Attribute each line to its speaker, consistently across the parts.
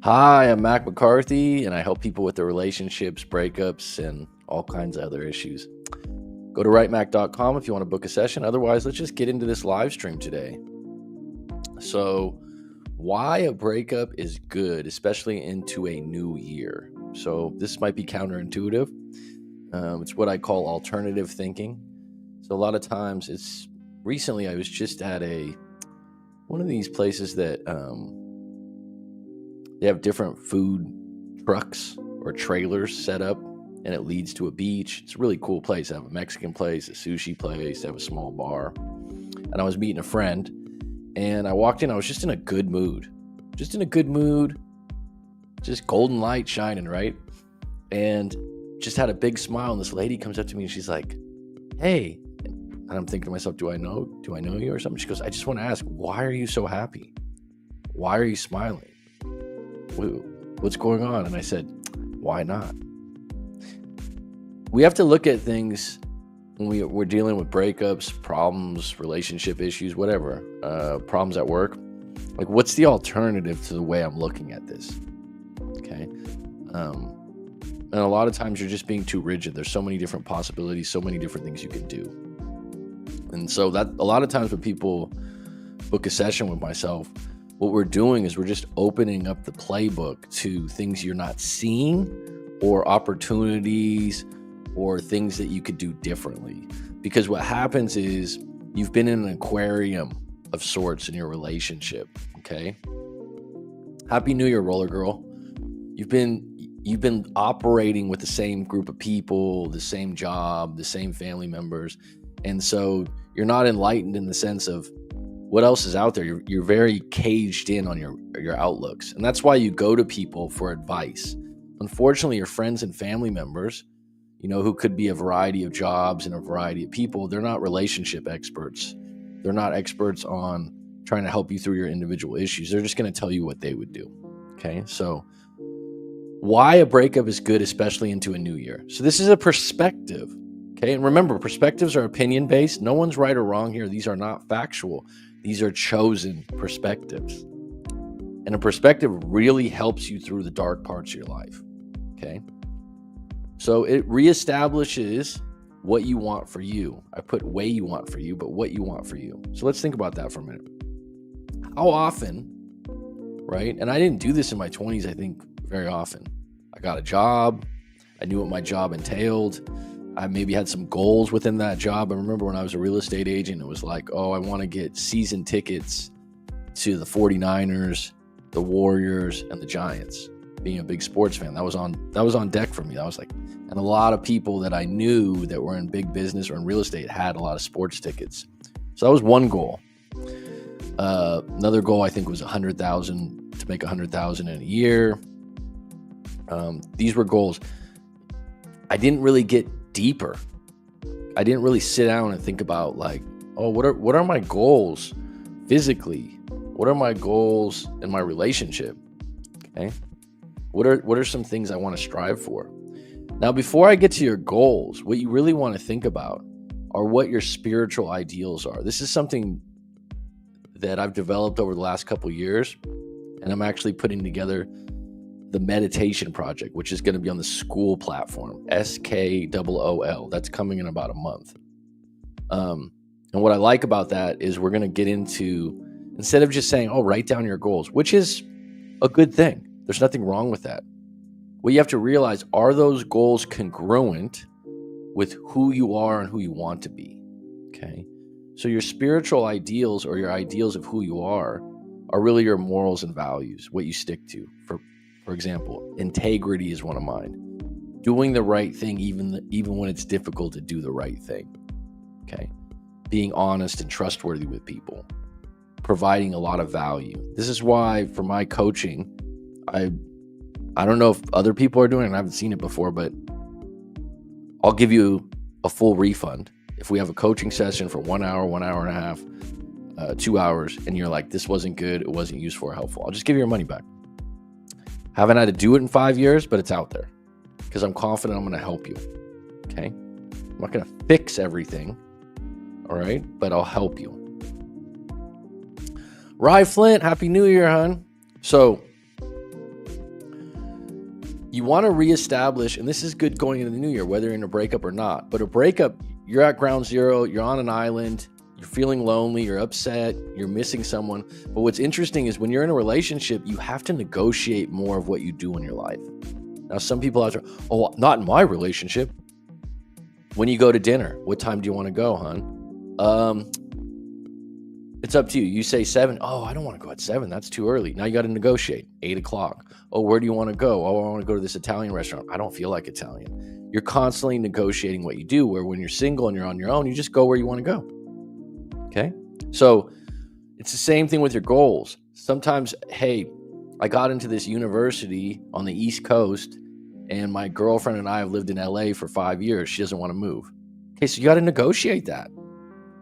Speaker 1: Hi, I'm Mac McCarthy, and I help people with their relationships, breakups, and all kinds of other issues. Go to writemac.com if you want to book a session. Otherwise, let's just get into this live stream today. So, why a breakup is good, especially into a new year. So, this might be counterintuitive. It's what I call alternative thinking. So, a lot of times, recently I was just at one of these places that they have different food trucks or trailers set up, and it leads to a beach. It's a really cool place. They have a Mexican place, a sushi place, they have a small bar. And I was meeting a friend, and I walked in. I was just in a good mood. Just golden light shining, right? And just had a big smile. And this lady comes up to me and she's like, "Hey." And I'm thinking to myself, do I know you or something? She goes, "I just want to ask, why are you so happy? Why are you smiling? What's going on?" And I said, "Why not?" We have to look at things when we're dealing with breakups, problems, relationship issues, whatever, problems at work. Like, what's the alternative to the way I'm looking at this? Okay. And a lot of times you're just being too rigid. There's so many different possibilities, so many different things you can do. And so that a lot of times when people book a session with myself, what we're doing is we're just opening up the playbook to things you're not seeing, or opportunities, or things that you could do differently. Because what happens is you've been in an aquarium of sorts in your relationship, okay? Happy New Year, roller girl. You've been operating with the same group of people, the same job, the same family members. And so you're not enlightened in the sense of what else is out there. You're very caged in on your outlooks. And that's why you go to people for advice. Unfortunately, your friends and family members, who could be a variety of jobs and a variety of people, they're not relationship experts. They're not experts on trying to help you through your individual issues. They're just going to tell you what they would do. Okay. So why a breakup is good, especially into a new year. So this is a perspective. Okay. And remember, perspectives are opinion based. No one's right or wrong here. These are not factual. These are chosen perspectives. And a perspective really helps you through the dark parts of your life. Okay. So it reestablishes what you want for you. I put way you want for you, but what you want for you. So let's think about that for a minute. How often, right? And I didn't do this in my 20s, I think, very often. I got a job. I knew what my job entailed. I maybe had some goals within that job. I remember when I was a real estate agent, it was like, oh, I want to get season tickets to the 49ers, the Warriors, and the Giants. Being a big sports fan, that was on deck for me. That was like, and a lot of people that I knew that were in big business or in real estate had a lot of sports tickets. So that was one goal. Another goal I think was $100,000 to make $100,000 in a year. These were goals. I didn't really get deeper. I didn't really sit down and think about like, oh, what are my goals physically? What are my goals in my relationship? Okay. What are some things I want to strive for? Now, before I get to your goals, what you really want to think about are what your spiritual ideals are. This is something that I've developed over the last couple of years, and I'm actually putting together the meditation project, which is going to be on the School platform, SKOOL. That's coming in about a month. And what I like about that is we're going to get into, instead of just saying, oh, write down your goals, which is a good thing. There's nothing wrong with that. What you have to realize, are those goals congruent with who you are and who you want to be? Okay. So your spiritual ideals, or your ideals of who you are really your morals and values, what you stick to. For example, integrity is one of mine. Doing the right thing, even when it's difficult to do the right thing. Okay. Being honest and trustworthy with people. Providing a lot of value. This is why for my coaching, I don't know if other people are doing it, and I haven't seen it before, but I'll give you a full refund. If we have a coaching session for 1 hour, 1 hour and a half, 2 hours, and you're like, this wasn't good, it wasn't useful or helpful, I'll just give you your money back. Haven't had to do it in 5 years, but it's out there because I'm confident I'm going to help you. Okay. I'm not going to fix everything. All right. But I'll help you. Rye Flint, Happy New Year, hon. So You want to reestablish, and this is good going into the new year, whether you're in a breakup or not. But a breakup, you're at ground zero, you're on an island, you're feeling lonely, you're upset, you're missing someone. But what's interesting is when you're in a relationship, you have to negotiate more of what you do in your life. Now, some people out there, oh, not in my relationship. When you go to dinner, what time do you want to go, hon? It's up to you. You say 7. Oh, I don't want to go at 7. That's too early. Now you got to negotiate. 8 o'clock. Oh, where do you want to go? Oh, I want to go to this Italian restaurant. I don't feel like Italian. You're constantly negotiating what you do, where when you're single and you're on your own, you just go where you want to go. Okay? So it's the same thing with your goals. Sometimes, hey, I got into this university on the East Coast, and my girlfriend and I have lived in LA for 5 years. She doesn't want to move. Okay, so you got to negotiate that,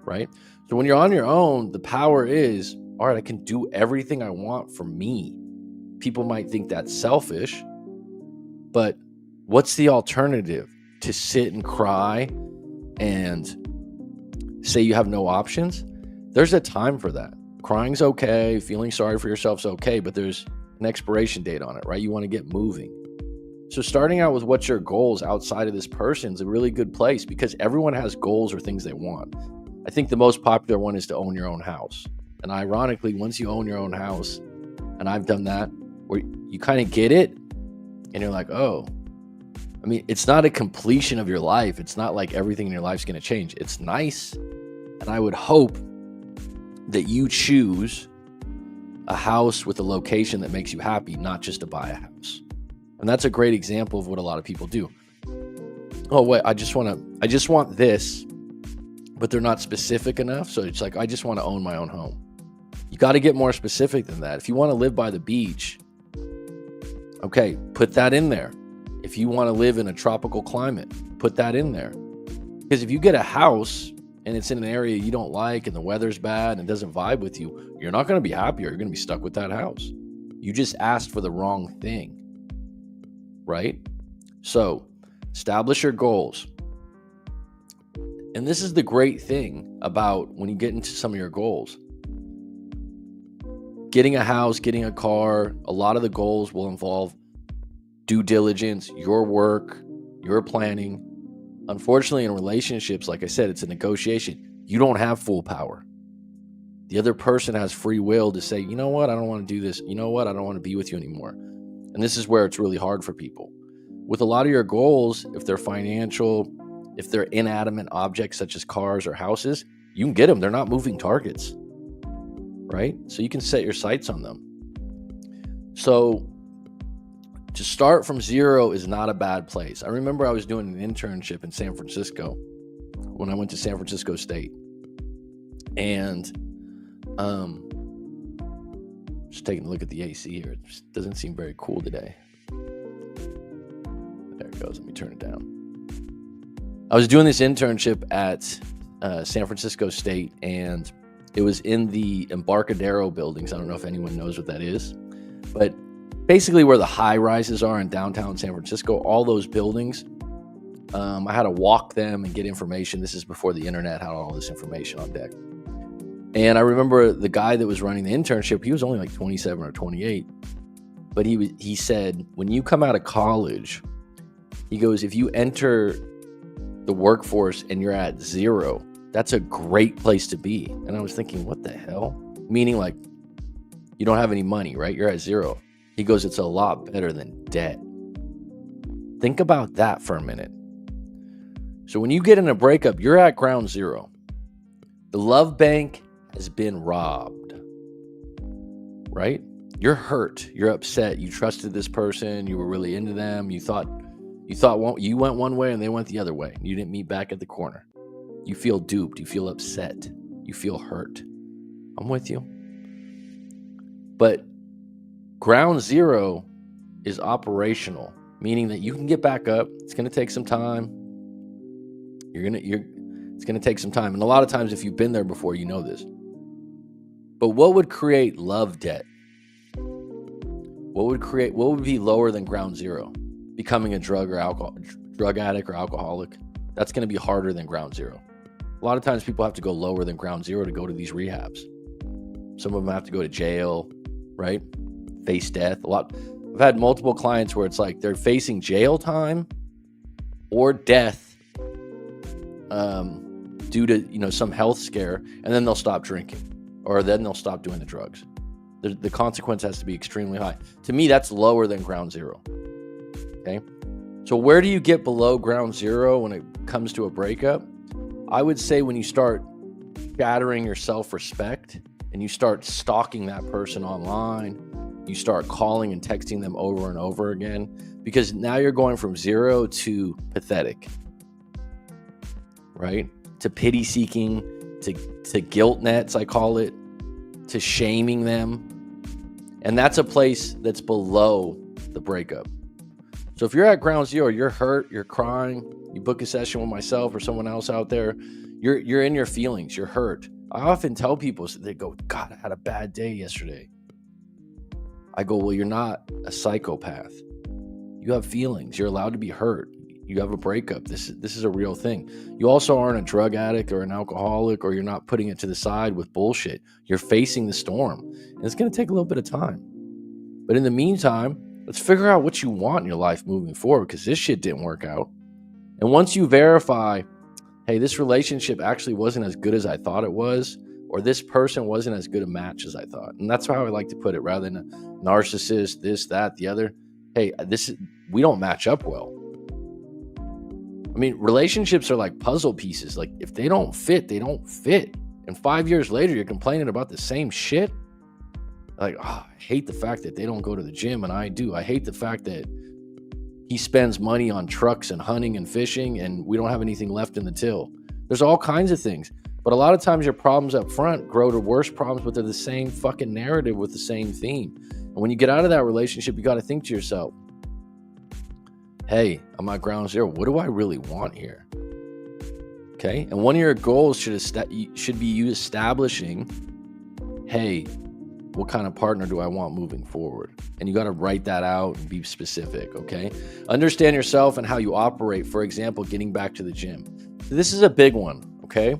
Speaker 1: right? So when you're on your own, the power is, all right, I can do everything I want for me. People might think that's selfish, but what's the alternative? To sit and cry and say you have no options? There's a time for that. Crying's okay, feeling sorry for yourself's okay, but there's an expiration date on it, right? You want to get moving. So starting out with what's your goals outside of this person is a really good place, because everyone has goals or things they want. I think the most popular one is to own your own house. And ironically, once you own your own house, and I've done that, where you kind of get it and you're like, oh, I mean, it's not a completion of your life. It's not like everything in your life's going to change. It's nice. And I would hope that you choose a house with a location that makes you happy, not just to buy a house. And that's a great example of what a lot of people do. Oh, wait, I just want this, but they're not specific enough. So it's like, I just want to own my own home. You got to get more specific than that. If you want to live by the beach, okay, put that in there. If you want to live in a tropical climate, put that in there. Because if you get a house and it's in an area you don't like and the weather's bad and doesn't vibe with you, you're not going to be happy, or you're going to be stuck with that house. You just asked for the wrong thing, right? So establish your goals. And this is the great thing about when you get into some of your goals. Getting a house, getting a car, a lot of the goals will involve due diligence, your work, your planning. Unfortunately, in relationships, like I said, it's a negotiation. You don't have full power. The other person has free will to say, you know what, I don't want to do this. You know what, I don't want to be with you anymore. And this is where it's really hard for people. With a lot of your goals, if they're financial, if they're inanimate objects such as cars or houses, you can get them. They're not moving targets, right? So you can set your sights on them. So to start from zero is not a bad place. I remember I was doing an internship in San Francisco when I went to San Francisco State. And just taking a look at the AC here. It just doesn't seem very cool today. There it goes. Let me turn it down. I was doing this internship at San Francisco State, and it was in the Embarcadero buildings. I don't know if anyone knows what that is, but basically where the high rises are in downtown San Francisco, all those buildings, I had to walk them and get information. This is before the internet had all this information on deck. And I remember the guy that was running the internship, he was only like 27 or 28, but he said, when you come out of college, he goes, if you enter the workforce and you're at zero, that's a great place to be. And I was thinking, what the hell? Meaning like, you don't have any money, right? You're at zero. He goes, it's a lot better than debt. Think about that for a minute. So when you get in a breakup, you're at ground zero. The love bank has been robbed, right? You're hurt. You're upset. You trusted this person. You were really into them. You thought you went one way and they went the other way. You didn't meet back at the corner. You feel duped. You feel upset. You feel hurt. I'm with you. But ground zero is operational, meaning that you can get back up. It's going to take some time. It's going to take some time. And a lot of times, if you've been there before, you know this. But what would create love debt? What would be lower than ground zero? Becoming a drug addict or alcoholic. That's going to be harder than ground zero. A lot of times people have to go lower than ground zero to go to these rehabs. Some of them have to go to jail, right? Face death. I've had multiple clients where it's like they're facing jail time or death due to some health scare, and then they'll stop drinking, or then they'll stop doing the drugs. The consequence has to be extremely high. To me, that's lower than ground zero. Okay, so where do you get below ground zero when it comes to a breakup? I would say when you start shattering your self-respect and you start stalking that person online, you start calling and texting them over and over again, because now you're going from zero to pathetic, right? To pity seeking, to guilt nets, I call it, to shaming them. And that's a place that's below the breakup. So if you're at ground zero, you're hurt, you're crying, you book a session with myself or someone else out there, you're in your feelings, you're hurt. I often tell people, they go, God, I had a bad day yesterday. I go, well, you're not a psychopath. You have feelings. You're allowed to be hurt. You have a breakup. This is a real thing. You also aren't a drug addict or an alcoholic, or you're not putting it to the side with bullshit. You're facing the storm, and it's going to take a little bit of time. But in the meantime, let's figure out what you want in your life moving forward, because this shit didn't work out. And once you verify, hey, this relationship actually wasn't as good as I thought it was, or this person wasn't as good a match as I thought. And that's how I like to put it, rather than a narcissist, this, that, the other. Hey, we don't match up well. I mean, relationships are like puzzle pieces. Like, if they don't fit, they don't fit. And 5 years later, you're complaining about the same shit. Like, I hate the fact that they don't go to the gym and I do. I hate the fact that he spends money on trucks and hunting and fishing and we don't have anything left in the till. There's all kinds of things. But a lot of times your problems up front grow to worse problems, but they're the same fucking narrative with the same theme. And when you get out of that relationship, you got to think to yourself, hey, I'm at ground zero. What do I really want here? Okay. And one of your goals should be you establishing, hey, what kind of partner do I want moving forward? And you got to write that out and be specific. Okay. Understand yourself and how you operate. For example, getting back to the gym. So this is a big one. Okay.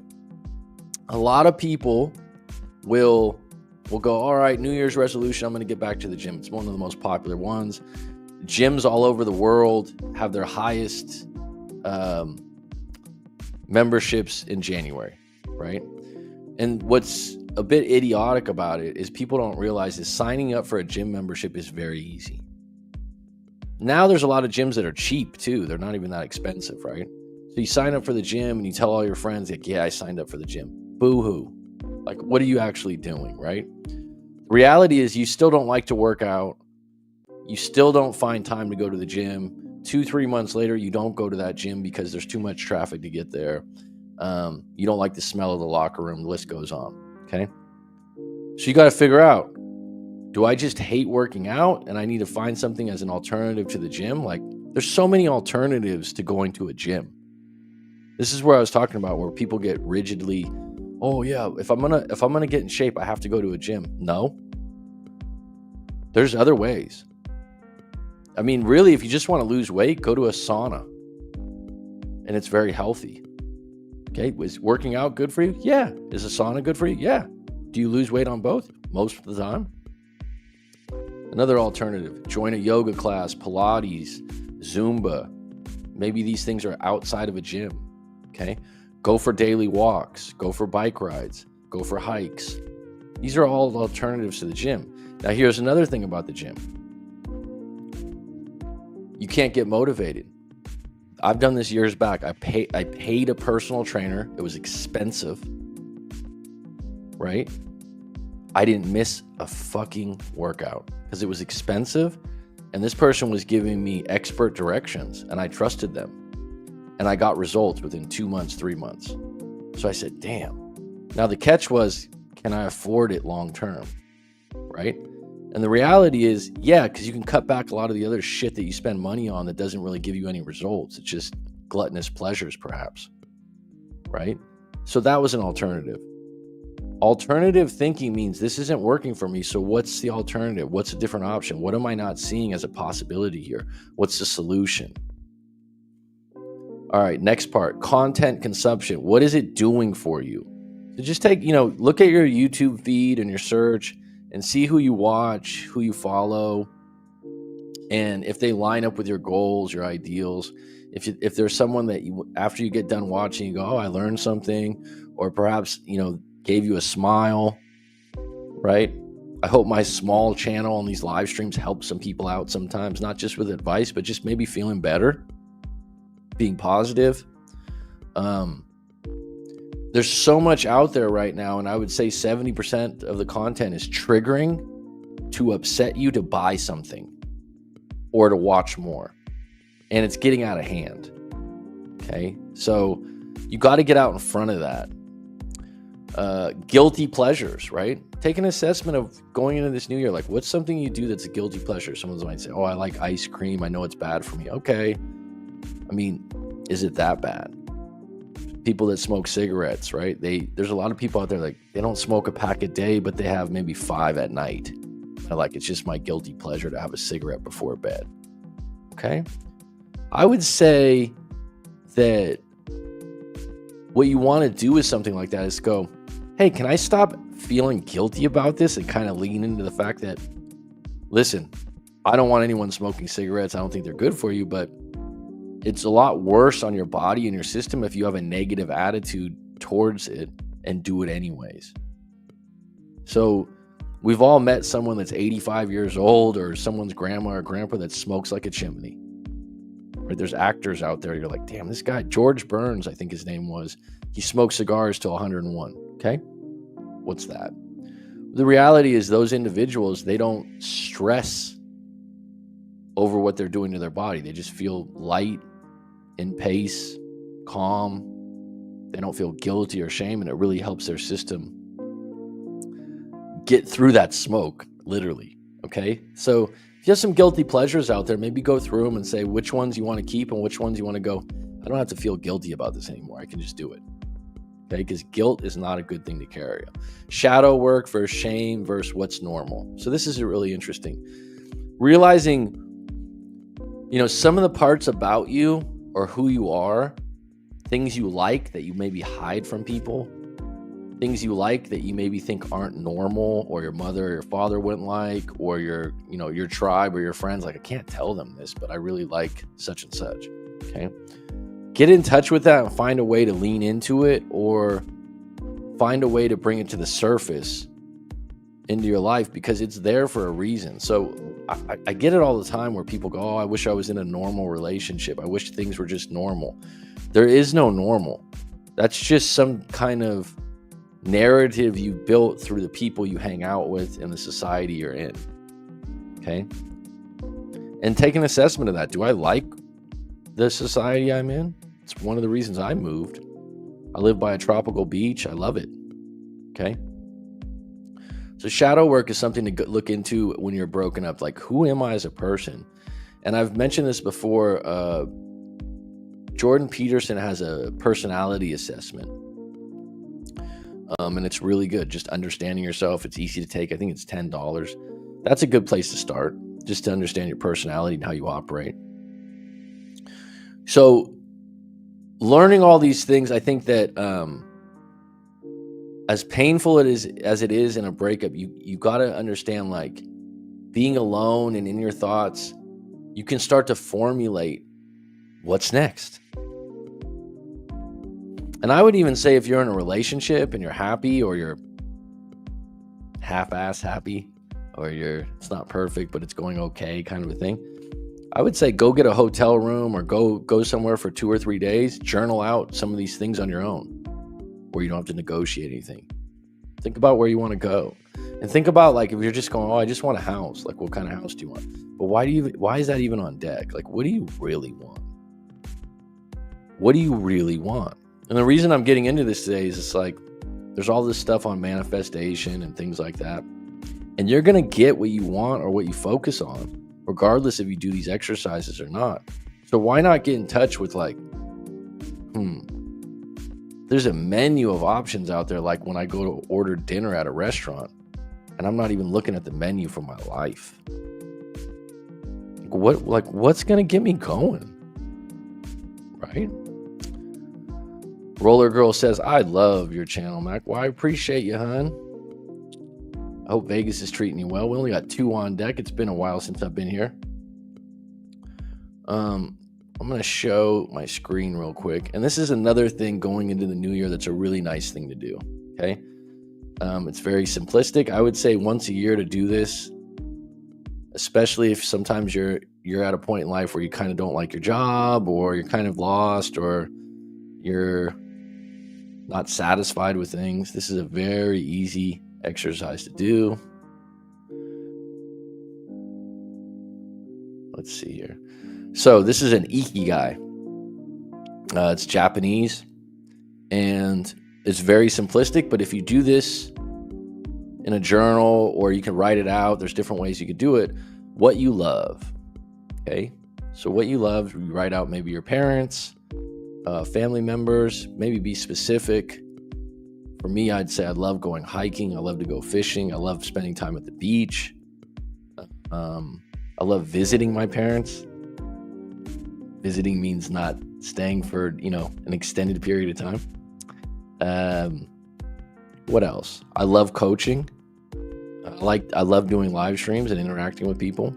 Speaker 1: A lot of people will go, all right, New Year's resolution, I'm going to get back to the gym. It's one of the most popular ones. Gyms all over the world have their highest memberships in January, right? And what's a bit idiotic about it is people don't realize that signing up for a gym membership is very easy. Now there's a lot of gyms that are cheap too. They're not even that expensive, right? So you sign up for the gym and you tell all your friends, like, yeah, I signed up for the gym. Boo-hoo. Like, what are you actually doing, right? The reality is you still don't like to work out. You still don't find time to go to the gym. 2-3 months later, you don't go to that gym because there's too much traffic to get there. You don't like the smell of the locker room. The list goes on. Okay. So you got to figure out, do I just hate working out and I need to find something as an alternative to the gym? Like, there's so many alternatives to going to a gym. This is where I was talking about, where people get rigidly, oh yeah, if I'm gonna get in shape, I have to go to a gym. No. There's other ways. I mean, really, if you just want to lose weight, go to a sauna. And it's very healthy. Okay, is working out good for you? Yeah. Is a sauna good for you? Yeah. Do you lose weight on both? Most of the time. Another alternative, join a yoga class, Pilates, Zumba. Maybe these things are outside of a gym. Okay, go for daily walks, go for bike rides, go for hikes. These are all alternatives to the gym. Now, here's another thing about the gym. You can't get motivated. I've done this years back. I paid a personal trainer. It was expensive, right? I didn't miss a fucking workout because it was expensive, and this person was giving me expert directions, and I trusted them, and I got results within 2 months, 3 months. So I said, damn. Now the catch was, can I afford it long term, right? And the reality is, yeah, because you can cut back a lot of the other shit that you spend money on that doesn't really give you any results. It's just gluttonous pleasures, perhaps, right? So that was an alternative. Alternative thinking means this isn't working for me, so what's the alternative? What's a different option? What am I not seeing as a possibility here? What's the solution? All right, next part, content consumption. What is it doing for you? So just take, look at your YouTube feed and your search and see who you watch, who you follow. And if they line up with your goals, your ideals, if there's someone that you, after you get done watching, you go, oh, I learned something, or perhaps, gave you a smile, right? I hope my small channel on these live streams helps some people out sometimes, not just with advice, but just maybe feeling better, being positive. There's so much out there right now, and I would say 70% of the content is triggering to upset you to buy something or to watch more. And it's getting out of hand. Okay? So you got to get out in front of that. Guilty pleasures, right? Take an assessment of going into this new year. Like, what's something you do that's a guilty pleasure? Someone might say, oh, I like ice cream. I know it's bad for me. Okay. I mean, is it that bad? People that smoke cigarettes, right? There's a lot of people out there, like, they don't smoke a pack a day, but they have maybe 5 at night. It's just my guilty pleasure to have a cigarette before bed. Okay. I would say that what you want to do with something like that is go, hey, can I stop feeling guilty about this, and kind of lean into the fact that, listen, I don't want anyone smoking cigarettes. I don't think they're good for you, but it's a lot worse on your body and your system if you have a negative attitude towards it and do it anyways. So we've all met someone that's 85 years old, or someone's grandma or grandpa that smokes like a chimney. Right? There's actors out there. You're like, damn, this guy, George Burns, I think his name was, he smoked cigars till 101. Okay. What's that? The reality is those individuals, they don't stress over what they're doing to their body. They just feel light, in pace, calm. They don't feel guilty or shame, and it really helps their system get through that smoke, literally. Okay. So if you have some guilty pleasures out there, maybe go through them and say which ones you want to keep and which ones you want to go, I don't have to feel guilty about this anymore. I can just do it. Okay, because guilt is not a good thing to carry. Shadow work versus shame versus what's normal. So this is really interesting. Realizing, some of the parts about you or who you are, things you like that you maybe hide from people, things you like that you maybe think aren't normal, or your mother or your father wouldn't like, or your tribe or your friends, like, I can't tell them this, but I really like such and such. Okay. Get in touch with that and find a way to lean into it, or find a way to bring it to the surface into your life, because it's there for a reason. So I get it all the time where people go, oh, I wish I was in a normal relationship. I wish things were just normal. There is no normal. That's just some kind of narrative you built through the people you hang out with and the society you're in. Okay. And take an assessment of that. Do I like the society I'm in? It's one of the reasons I moved. I live by a tropical beach. I love it. Okay. So shadow work is something to look into when you're broken up. Like, who am I as a person? And I've mentioned this before. Jordan Peterson has a personality assessment. And it's really good. Just understanding yourself. It's easy to take. I think it's $10. That's a good place to start, just to understand your personality and how you operate. So learning all these things, I think that as painful as it is in a breakup, you got to understand, like, being alone and in your thoughts, you can start to formulate what's next. And I would even say, if you're in a relationship and you're happy, or you're half-ass happy, or it's not perfect, but it's going okay kind of a thing, I would say go get a hotel room, or go somewhere for 2 or 3 days, journal out some of these things on your own, where you don't have to negotiate anything. Think about where you want to go, and think about, like, if you're just going, oh, I just want a house, like, what kind of house do you want? But why is that even on deck? Like, what do you really want? What do you really want? And the reason I'm getting into this today is, it's like, there's all this stuff on manifestation and things like that. And you're going to get what you want or what you focus on, regardless if you do these exercises or not. So why not get in touch with, like, there's a menu of options out there. Like, when I go to order dinner at a restaurant and I'm not even looking at the menu for my life. What's going to get me going? Right? Roller Girl says, I love your channel, Mac. Well, I appreciate you, hon. I hope Vegas is treating you well. We only got 2 on deck. It's been a while since I've been here. I'm going to show my screen real quick. And this is another thing going into the new year that's a really nice thing to do. Okay. It's very simplistic. I would say once a year to do this, especially if sometimes you're at a point in life where you kind of don't like your job, or you're kind of lost, or you're not satisfied with things. This is a very easy exercise to do. Let's see here. So this is an ikigai. It's Japanese, and it's very simplistic, but if you do this in a journal, or you can write it out, there's different ways you could do it. What you love. Okay. So what you love, you write out maybe your parents, family members, maybe be specific. For me, I'd say I love going hiking. I love to go fishing. I love spending time at the beach. I love visiting my parents. Visiting means not staying for, an extended period of time. What else? I love coaching. I love doing live streams and interacting with people.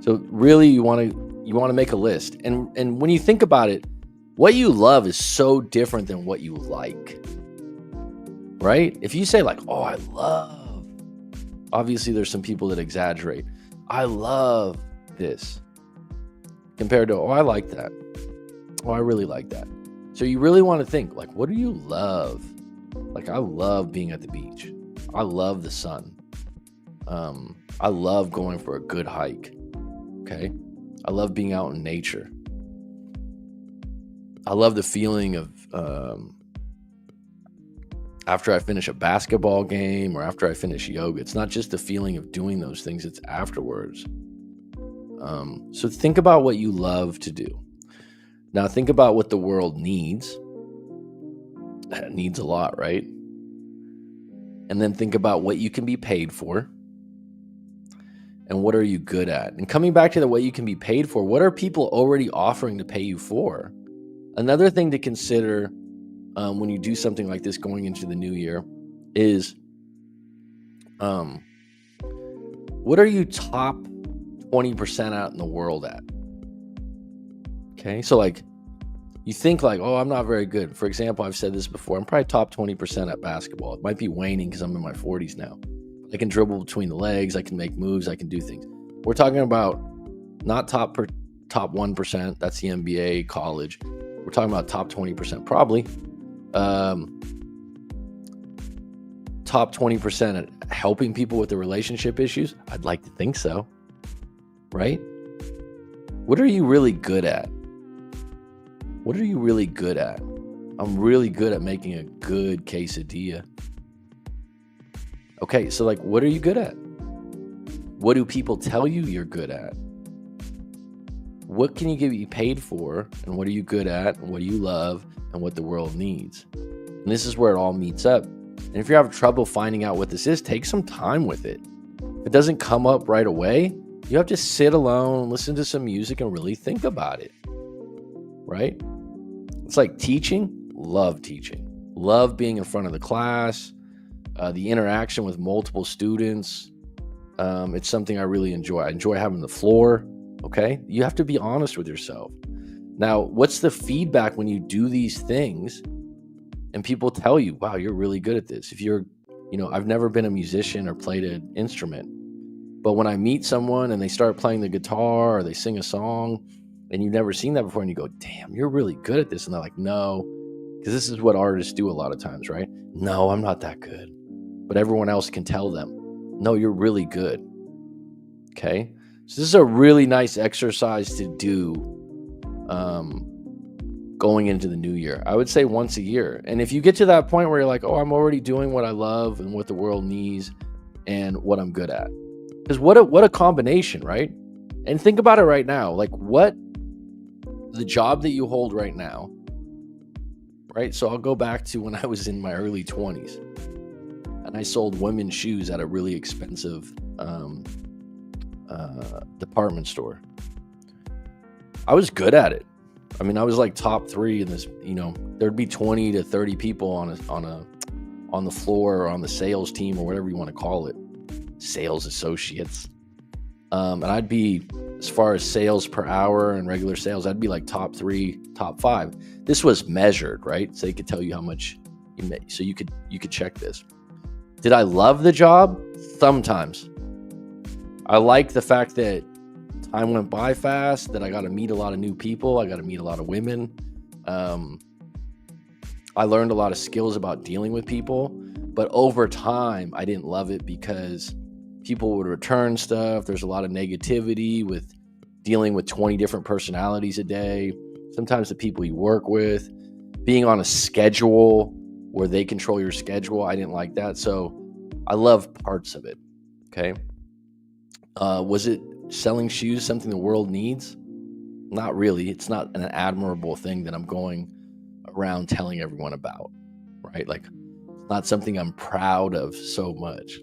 Speaker 1: So really, you want to make a list. And when you think about it, what you love is so different than what you like, right? If you say like, oh, I love, obviously there's some people that exaggerate. I love this compared to, oh, I like that. Oh, I really like that. So you really want to think like, what do you love? Like, I love being at the beach. I love the sun. I love going for a good hike. Okay. I love being out in nature. I love the feeling of, after I finish a basketball game or after I finish yoga. It's not just the feeling of doing those things, it's afterwards. So think about what you love to do. Now think about what the world needs. It needs a lot, right? And then think about what you can be paid for. And what are you good at? And coming back to the what you can be paid for, what are people already offering to pay you for? Another thing to consider when you do something like this going into the new year is what are you top 20% out in the world at? Okay, so like you think like, oh, I'm not very good. For example, I've said this before, I'm probably top 20% at basketball. It might be waning because I'm in my 40s now. I can dribble between the legs, I can make moves, I can do things. We're talking about not top 1%, that's the NBA, college. We're talking about top 20% probably. Top 20% at helping people with the relationship issues? I'd like to think so, right? What are you really good at? What are you really good at? I'm really good at making a good quesadilla. Okay, so like, what are you good at? What do people tell you you're good at? What can you get paid for? And what are you good at? And what do you love? And what the world needs? And this is where it all meets up. And if you have trouble finding out what this is, take some time with it. If it doesn't come up right away, you have to sit alone, listen to some music, and really think about it. Right? It's like teaching. Love teaching. Love being in front of the class. The interaction with multiple students. It's something I really enjoy. I enjoy having the floor. Okay? You have to be honest with yourself. Now, what's the feedback when you do these things and people tell you, wow, you're really good at this? If you're, I've never been a musician or played an instrument, but when I meet someone and they start playing the guitar or they sing a song and you've never seen that before and you go, damn, you're really good at this. And they're like, no, because this is what artists do a lot of times, right? No, I'm not that good. But everyone else can tell them, no, you're really good. Okay. So this is a really nice exercise to do going into the new year. I would say once a year. And if you get to that point where you're like, oh, I'm already doing what I love and what the world needs and what I'm good at. Because what a combination, right? And think about it right now. Like the job that you hold right now, right? So I'll go back to when I was in my early 20s and I sold women's shoes at a really expensive department store. I was good at it. I mean, I was like top 3 in this, there'd be 20 to 30 people on the floor or on the sales team or whatever you want to call it, sales associates. And I'd be as far as sales per hour and regular sales, I'd be like top 3, top 5. This was measured, right? So they could tell you how much you make. So you could check this. Did I love the job? Sometimes. I like the fact that time went by fast, that I got to meet a lot of new people. I got to meet a lot of women. I learned a lot of skills about dealing with people, but over time, I didn't love it because people would return stuff. There's a lot of negativity with dealing with 20 different personalities a day. Sometimes the people you work with, being on a schedule where they control your schedule, I didn't like that. So I love parts of it. Okay. Was it selling shoes something the world needs? Not really. It's not an admirable thing that I'm going around telling everyone about, right? Like, it's not something I'm proud of so much.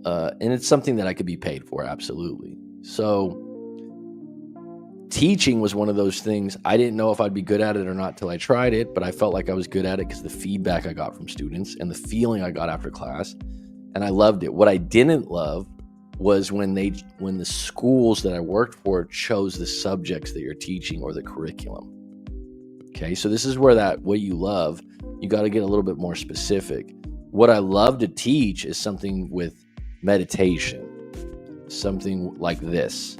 Speaker 1: And it's something that I could be paid for, absolutely. So teaching was one of those things. I didn't know if I'd be good at it or not till I tried it, but I felt like I was good at it because the feedback I got from students and the feeling I got after class, and I loved it. What I didn't love was when the schools that I worked for chose the subjects that you're teaching or the curriculum. Okay, so this is where what you love, you got to get a little bit more specific. What I love to teach is something with meditation, something like this,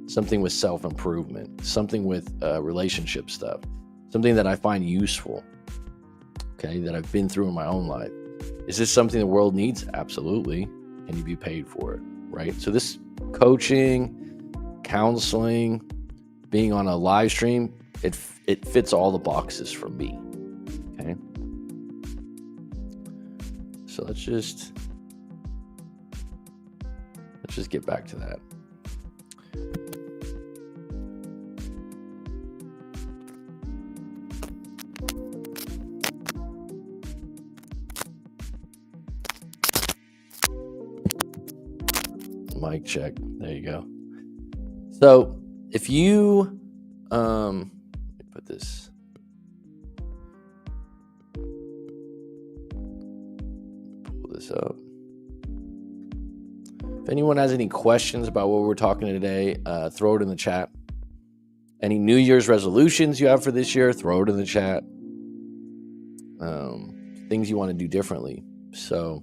Speaker 1: something with self-improvement, something with relationship stuff, something that I find useful, okay, that I've been through in my own life. Is this something the world needs? Absolutely. Can you be paid for it, right? So this coaching, counseling, being on a live stream, it fits all the boxes for me, okay? So let's just get back to that. Mic check. There you go. So if you let me put this. Pull this up. If anyone has any questions about what we're talking today, throw it in the chat. Any New Year's resolutions you have for this year, throw it in the chat. Things you want to do differently. So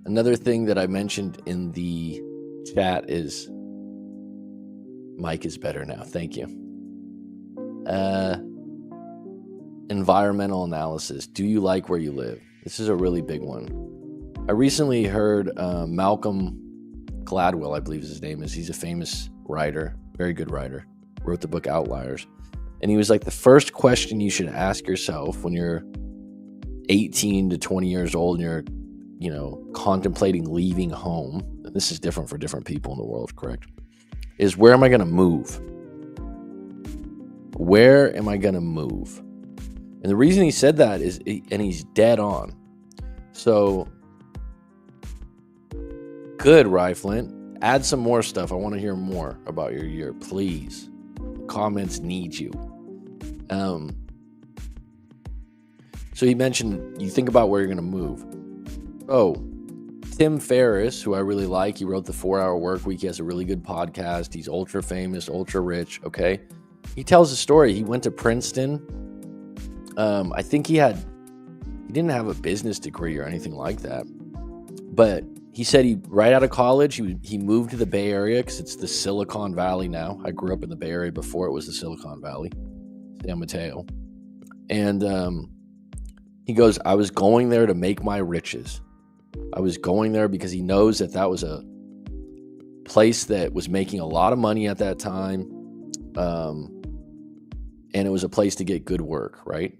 Speaker 1: another thing that I mentioned in the chat is mic is better now. Thank you. Environmental analysis. Do you like where you live? This is a really big one. I recently heard Malcolm Gladwell, I believe his name is. He's a famous writer, very good writer. Wrote the book Outliers. And he was like, the first question you should ask yourself when you're 18 to 20 years old and you're, contemplating leaving home, and this is different for different people in the world, correct? Is where am I going to move? Where am I going to move? And the reason he said that is, and he's dead on. So, good, Riflin. Add some more stuff. I want to hear more about your year, please. Comments need you. So he mentioned, you think about where you're going to move. Oh, Tim Ferriss, who I really like, he wrote the 4-Hour Workweek. He has a really good podcast. He's ultra famous, ultra rich. Okay. He tells a story. He went to Princeton. I think he didn't have a business degree or anything like that, but he said right out of college, he moved to the Bay Area because it's the Silicon Valley now. I grew up in the Bay Area before it was the Silicon Valley, San Mateo. And he goes, I was going there to make my riches. I was going there because he knows that was a place that was making a lot of money at that time. And it was a place to get good work, right?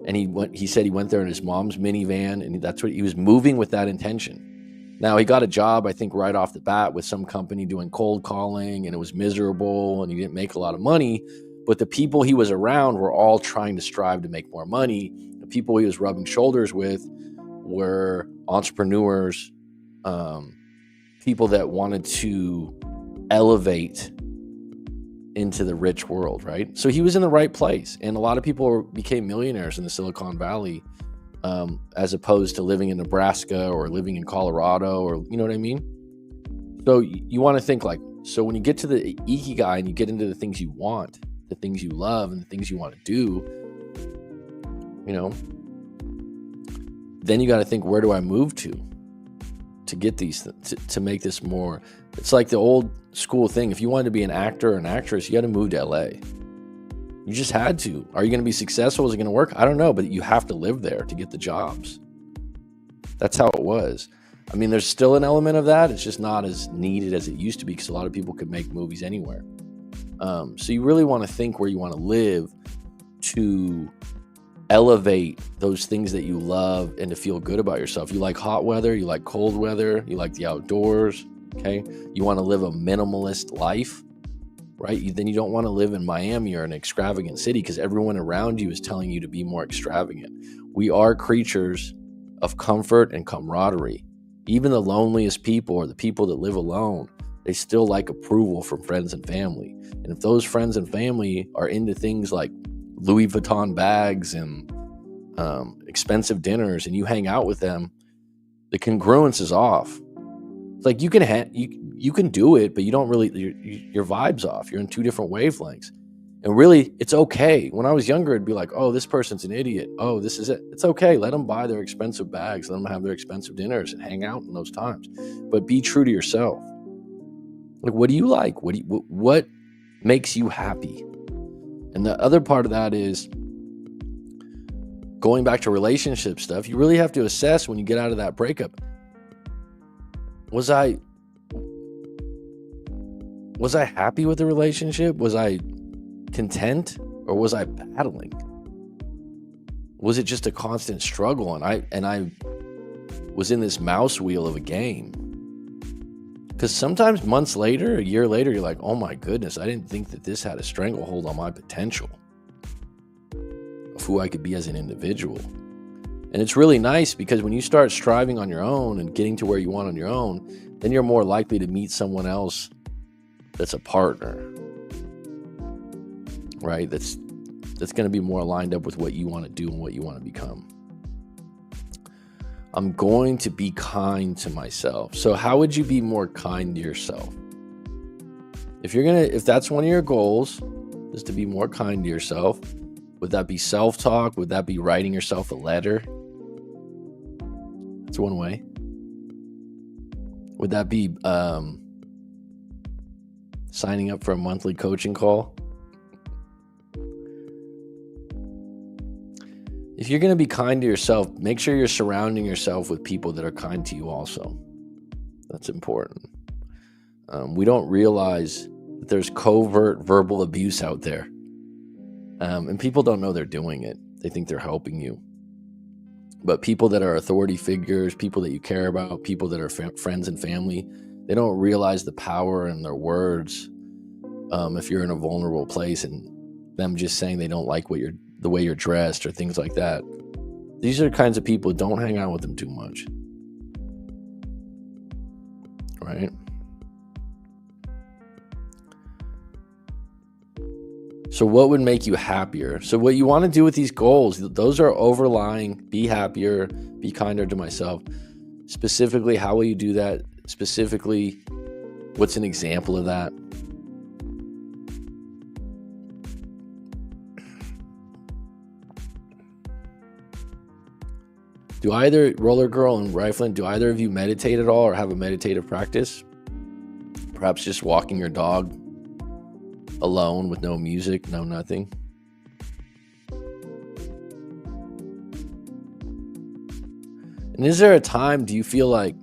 Speaker 1: And he said he went there in his mom's minivan, and that's what he was moving with, that intention. Now he got a job, I think, right off the bat with some company doing cold calling, and it was miserable and he didn't make a lot of money, but the people he was around were all trying to strive to make more money. The people he was rubbing shoulders with were entrepreneurs, people that wanted to elevate into the rich world, right? So he was in the right place, and a lot of people became millionaires in the Silicon Valley, as opposed to living in Nebraska or living in Colorado, or you know what I mean? So you want to think like, So when you get to the ikigai and you get into the things you want, the things you love, and the things you want to do, then you got to think, where do I move to get these, to make this more? It's like the old school thing. If you wanted to be an actor or an actress, you had to move to LA. You just had to. Are you going to be successful? Is it going to work? I don't know, but you have to live there to get the jobs. That's how it was. I mean, there's still an element of that. It's just not as needed as it used to be, because a lot of people could make movies anywhere. So you really want to think where you want to live to elevate those things that you love and to feel good about yourself. You like hot weather, you like cold weather, you like the outdoors, okay? You want to live a minimalist life, right? Then you don't want to live in Miami or an extravagant city, because everyone around you is telling you to be more extravagant. We are creatures of comfort and camaraderie. Even the loneliest people, or the people that live alone, they still like approval from friends and family. And if those friends and family are into things like Louis Vuitton bags and expensive dinners, and you hang out with them, the congruence is off. It's like you can do it, but you don't really, your vibe's off. You're in two different wavelengths. And really, it's okay. When I was younger, it'd be like, oh, this person's an idiot. Oh, this is it. It's okay. Let them buy their expensive bags. Let them have their expensive dinners and hang out in those times. But be true to yourself. Like, what do you like? What makes you happy? And the other part of that is going back to relationship stuff. You really have to assess when you get out of that breakup. Was I happy with the relationship? Was I content, or was I battling? Was it just a constant struggle, and I was in this mouse wheel of a game? Because sometimes months later, a year later, you're like, oh my goodness, I didn't think that this had a stranglehold on my potential of who I could be as an individual. And it's really nice, because when you start striving on your own and getting to where you want on your own, then you're more likely to meet someone else that's a partner, right? That's going to be more lined up with what you want to do and what you want to become. I'm going to be kind to myself. So how would you be more kind to yourself? If that's one of your goals, is to be more kind to yourself, would that be self-talk? Would that be writing yourself a letter? That's one way. Would that be signing up for a monthly coaching call? If you're going to be kind to yourself, make sure you're surrounding yourself with people that are kind to you also. That's important. We don't realize that there's covert verbal abuse out there. And people don't know they're doing it. They think they're helping you. But people that are authority figures, people that you care about, people that are friends and family, they don't realize the power in their words. If you're in a vulnerable place, and them just saying they don't like the way you're dressed or things like that. These are the kinds of people, don't hang out with them too much. Right? So what would make you happier? So what you want to do with these goals, those are overlying: be happier, be kinder to myself. Specifically, how will you do that? Specifically, what's an example of that? Do either Roller Girl and Riflin, do either of you meditate at all or have a meditative practice? Perhaps just walking your dog alone with no music, no nothing. And is there a time, do you feel like,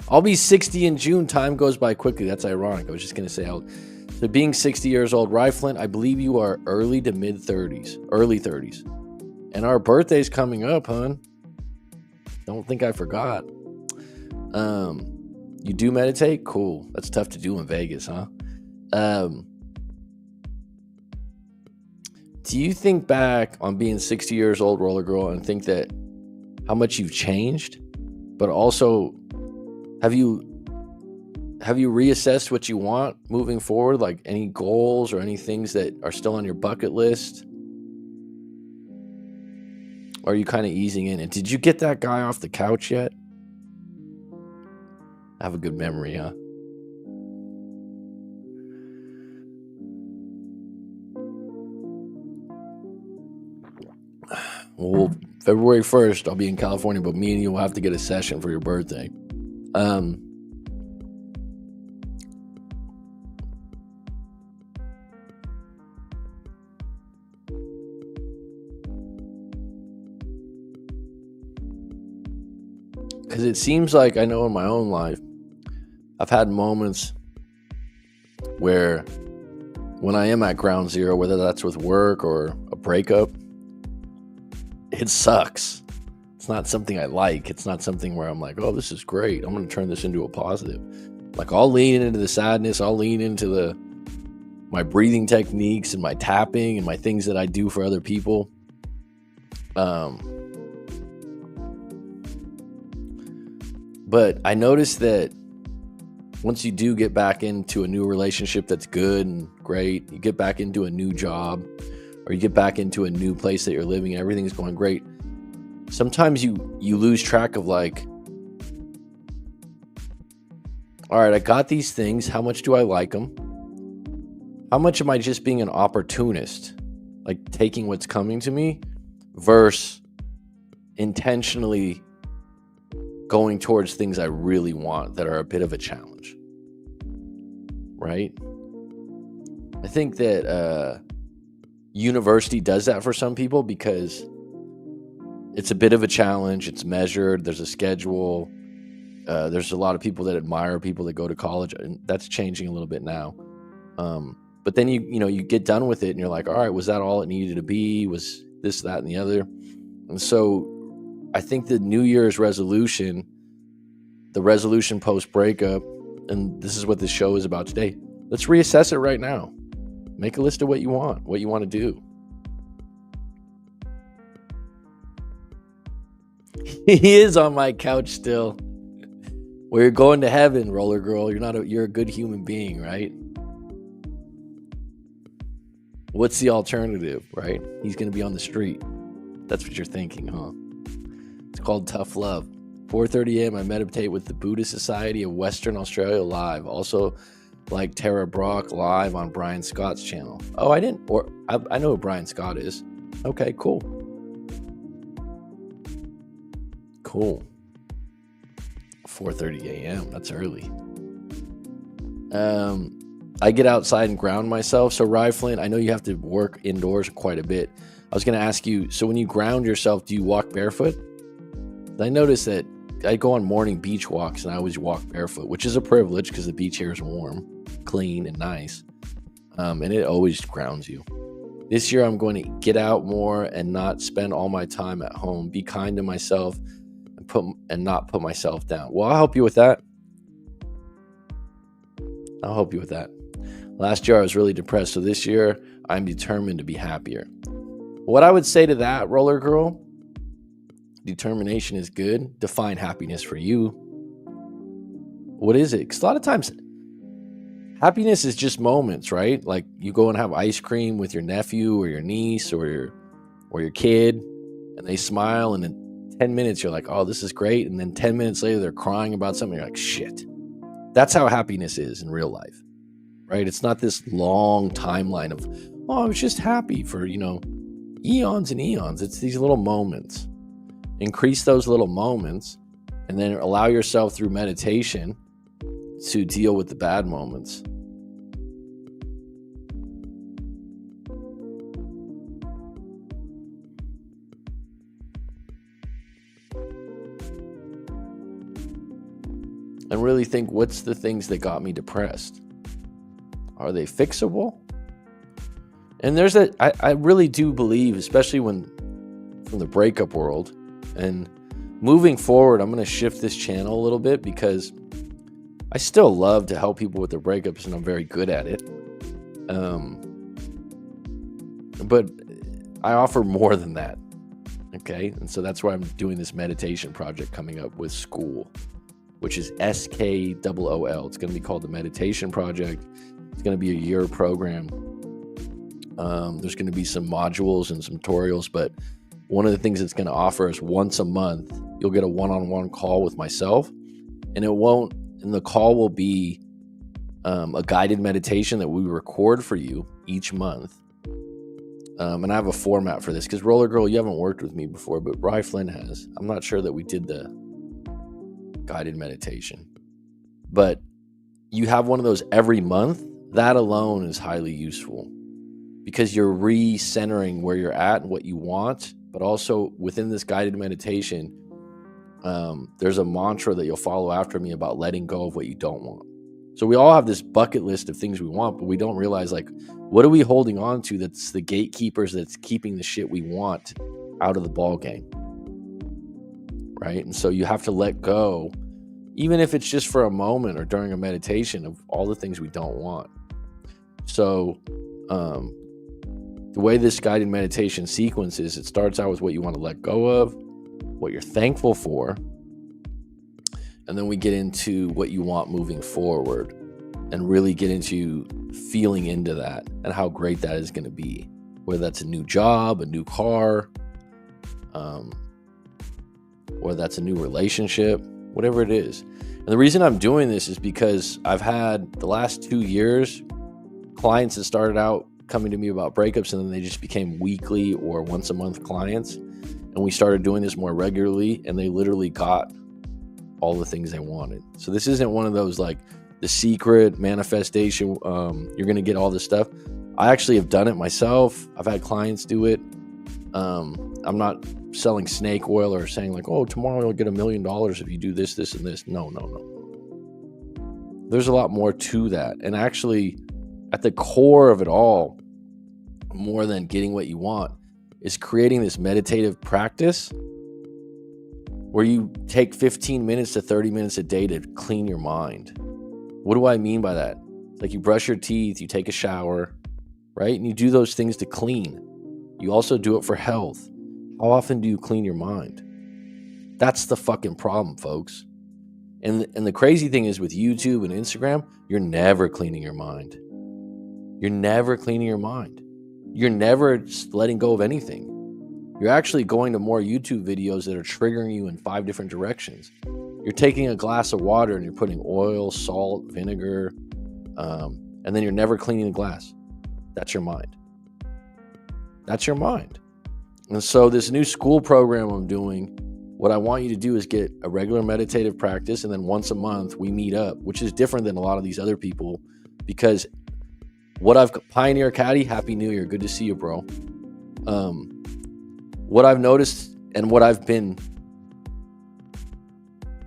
Speaker 1: I'll be 60 in June, time goes by quickly. That's ironic. I was just going to say, so being 60 years old, Riflin, I believe you are early to mid 30s, early 30s. And our birthday's coming up, hon. Don't think I forgot. You do meditate? Cool. That's tough to do in Vegas, huh? Do you think back on being 60 years old, Roller Girl, and think that how much you've changed? But also, have you reassessed what you want moving forward? Like any goals or any things that are still on your bucket list? Or are you kind of easing in? And did you get that guy off the couch yet? I have a good memory, huh? Well, February 1st, I'll be in California, but me and you will have to get a session for your birthday. Because it seems like I know in my own life, I've had moments where when I am at ground zero, whether that's with work or a breakup, it sucks. It's not something I like. It's not something where I'm like, oh, this is great. I'm going to turn this into a positive. Like, I'll lean into the sadness. I'll lean into my breathing techniques and my tapping and my things that I do for other people. But I noticed that once you do get back into a new relationship that's good and great, you get back into a new job, or you get back into a new place that you're living and everything's going great, sometimes you lose track of like, all right, I got these things. How much do I like them? How much am I just being an opportunist, like taking what's coming to me, versus intentionally going towards things I really want that are a bit of a challenge, right? I think that university does that for some people because it's a bit of a challenge. It's measured. There's a schedule. There's a lot of people that admire people that go to college, and that's changing a little bit now. But then you get done with it and you're like, all right, was that all it needed to be? Was this, that, and the other? And so I think the New Year's resolution, the resolution post-breakup, and this is what this show is about today, let's reassess it right now. Make a list of what you want to do. He is on my couch still. Well, you're going to heaven, roller girl. You're a good human being, right? What's the alternative, right? He's going to be on the street. That's what you're thinking, huh? It's called tough love. 4:30 a.m. I meditate with the Buddhist Society of Western Australia live. Also, like Tara Brock live on Brian Scott's channel. Oh, I know who Brian Scott is. Okay, cool. Cool. 4:30 a.m. That's early. I get outside and ground myself. So, Riflin, I know you have to work indoors quite a bit. I was going to ask you, so when you ground yourself, do you walk barefoot? I noticed that I go on morning beach walks and I always walk barefoot, which is a privilege because the beach here is warm, clean, and nice. And it always grounds you. This year, I'm going to get out more and not spend all my time at home. Be kind to myself and not put myself down. Well, I'll help you with that. Last year, I was really depressed. So this year, I'm determined to be happier. What I would say to that, roller girl, determination is good. Define happiness for you. What is it? Because a lot of times, happiness is just moments, right? Like you go and have ice cream with your nephew or your niece or your kid, and they smile, and in 10 minutes, you're like, oh, this is great. And then 10 minutes later, they're crying about something. You're like, shit. That's how happiness is in real life, right? It's not this long timeline of, oh, I was just happy for, eons and eons. It's these little moments. Increase those little moments and then allow yourself through meditation to deal with the bad moments. And really think, what's the things that got me depressed? Are they fixable? And I really do believe, especially from the breakup world, and moving forward, I'm going to shift this channel a little bit because I still love to help people with their breakups, and I'm very good at it. But I offer more than that. Okay. And so that's why I'm doing this meditation project coming up with school, which is SKOOL. It's going to be called the Meditation Project. It's going to be a year program. There's going to be some modules and some tutorials, but one of the things it's going to offer is once a month, you'll get a one-on-one call with myself, and And the call will be a guided meditation that we record for you each month. And I have a format for this because Roller Girl, you haven't worked with me before, but Rye Flynn has. I'm not sure that we did the guided meditation, but you have one of those every month. That alone is highly useful because you're recentering where you're at and what you want, but also within this guided meditation, there's a mantra that you'll follow after me about letting go of what you don't want. So we all have this bucket list of things we want, but we don't realize, like, what are we holding on to that's the gatekeepers that's keeping the shit we want out of the ball game, right? And so you have to let go, even if it's just for a moment or during a meditation, of all the things we don't want. So the way this guided meditation sequence is, it starts out with what you want to let go of, what you're thankful for, and then we get into what you want moving forward and really get into feeling into that and how great that is going to be, whether that's a new job, a new car, whether that's a new relationship, whatever it is. And the reason I'm doing this is because I've had the last 2 years clients that started out coming to me about breakups, and then they just became weekly or once a month clients. And we started doing this more regularly, and they literally got all the things they wanted. So this isn't one of those like the secret manifestation, you're going to get all this stuff. I actually have done it myself. I've had clients do it. I'm not selling snake oil or saying like, oh, tomorrow you'll get $1 million if you do this, this, and this. No. There's a lot more to that. And actually, at the core of it all, more than getting what you want, is creating this meditative practice where you take 15 minutes to 30 minutes a day to clean your mind. What do I mean by that? It's like you brush your teeth, you take a shower, right? And you do those things to clean. You also do it for health. How often do you clean your mind? That's the fucking problem, folks. And the crazy thing is with YouTube and Instagram, you're never cleaning your mind. You're never cleaning your mind. You're never letting go of anything. You're actually going to more YouTube videos that are triggering you in 5 different directions. You're taking a glass of water and you're putting oil, salt, vinegar, and then you're never cleaning the glass. That's your mind. That's your mind. And so this new school program I'm doing, what I want you to do is get a regular meditative practice, and then once a month we meet up, which is different than a lot of these other people, because what I've Pioneer Caddy, Happy New Year. Good to see you, bro. What I've noticed and what I've been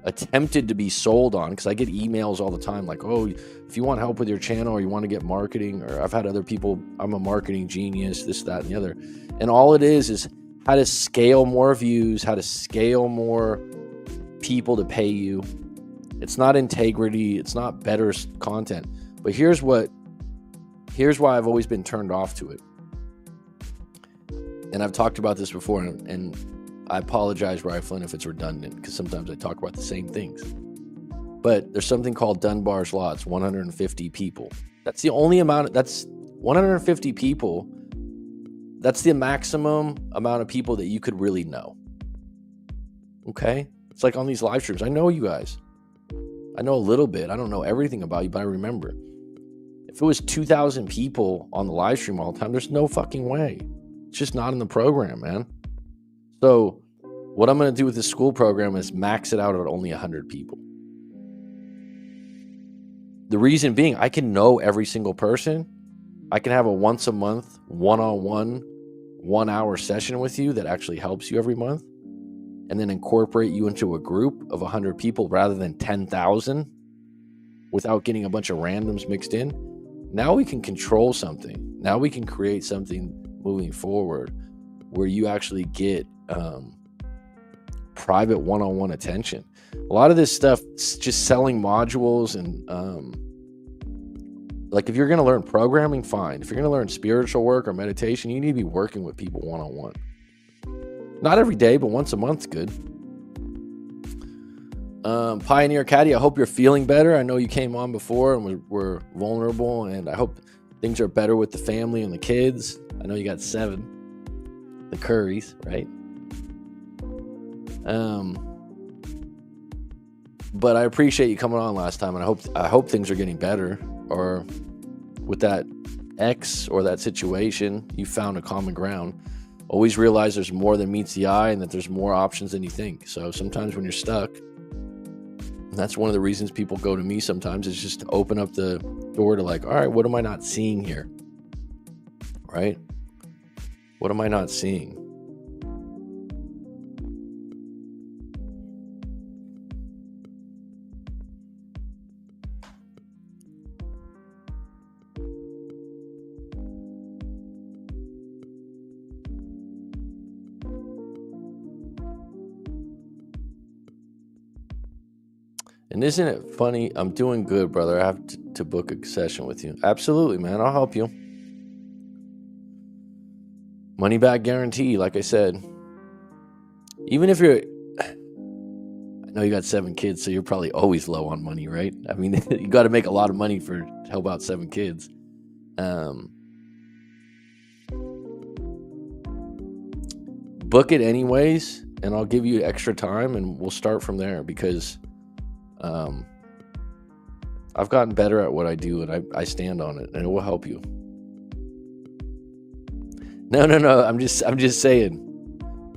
Speaker 1: attempted to be sold on, because I get emails all the time like, oh, if you want help with your channel or you want to get marketing, or I've had other people, I'm a marketing genius, this, that, and the other. And all it is how to scale more views, how to scale more people to pay you. It's not integrity. It's not better content. But here's why I've always been turned off to it. And I've talked about this before, and I apologize, Rye Flynn, if it's redundant, because sometimes I talk about the same things. But there's something called Dunbar's Law. It's 150 people. That's the only amount. That's 150 people. That's the maximum amount of people that you could really know. Okay? It's like on these live streams. I know you guys. I know a little bit. I don't know everything about you, but I remember. If it was 2,000 people on the live stream all the time, there's no fucking way. It's just not in the program, man. So what I'm going to do with this school program is max it out at only 100 people. The reason being, I can know every single person. I can have a once a month, one-on-one, 1 hour session with you that actually helps you every month, and then incorporate you into a group of 100 people rather than 10,000 without getting a bunch of randoms mixed in. Now we can control something. Now we can create something moving forward where you actually get private one-on-one attention. A lot of this stuff is just selling modules, and like if you're going to learn programming, fine. If you're going to learn spiritual work or meditation, you need to be working with people one-on-one. Not every day, but once a month's good. Pioneer Caddy, I hope you're feeling better. I know you came on before and were vulnerable, and I hope things are better with the family and the kids. I know you got 7, the Currys, right? But I appreciate you coming on last time, and I hope things are getting better. Or with that ex or that situation, you found a common ground. Always realize there's more than meets the eye, and that there's more options than you think. So sometimes when you're stuck, and that's one of the reasons people go to me sometimes, is just to open up the door to like, all right, what am I not seeing here? Right? What am I not seeing? And isn't it funny? I'm doing good, brother. I have to book a session with you. Absolutely, man. I'll help you. Money back guarantee, like I said. Even if you're, I know you got 7 kids, so you're probably always low on money, right? I mean, you got to make a lot of money to help out 7 kids. Book it anyways, and I'll give you extra time, and we'll start from there, because I've gotten better at what I do, and I stand on it, and it will help you. No. I'm just saying.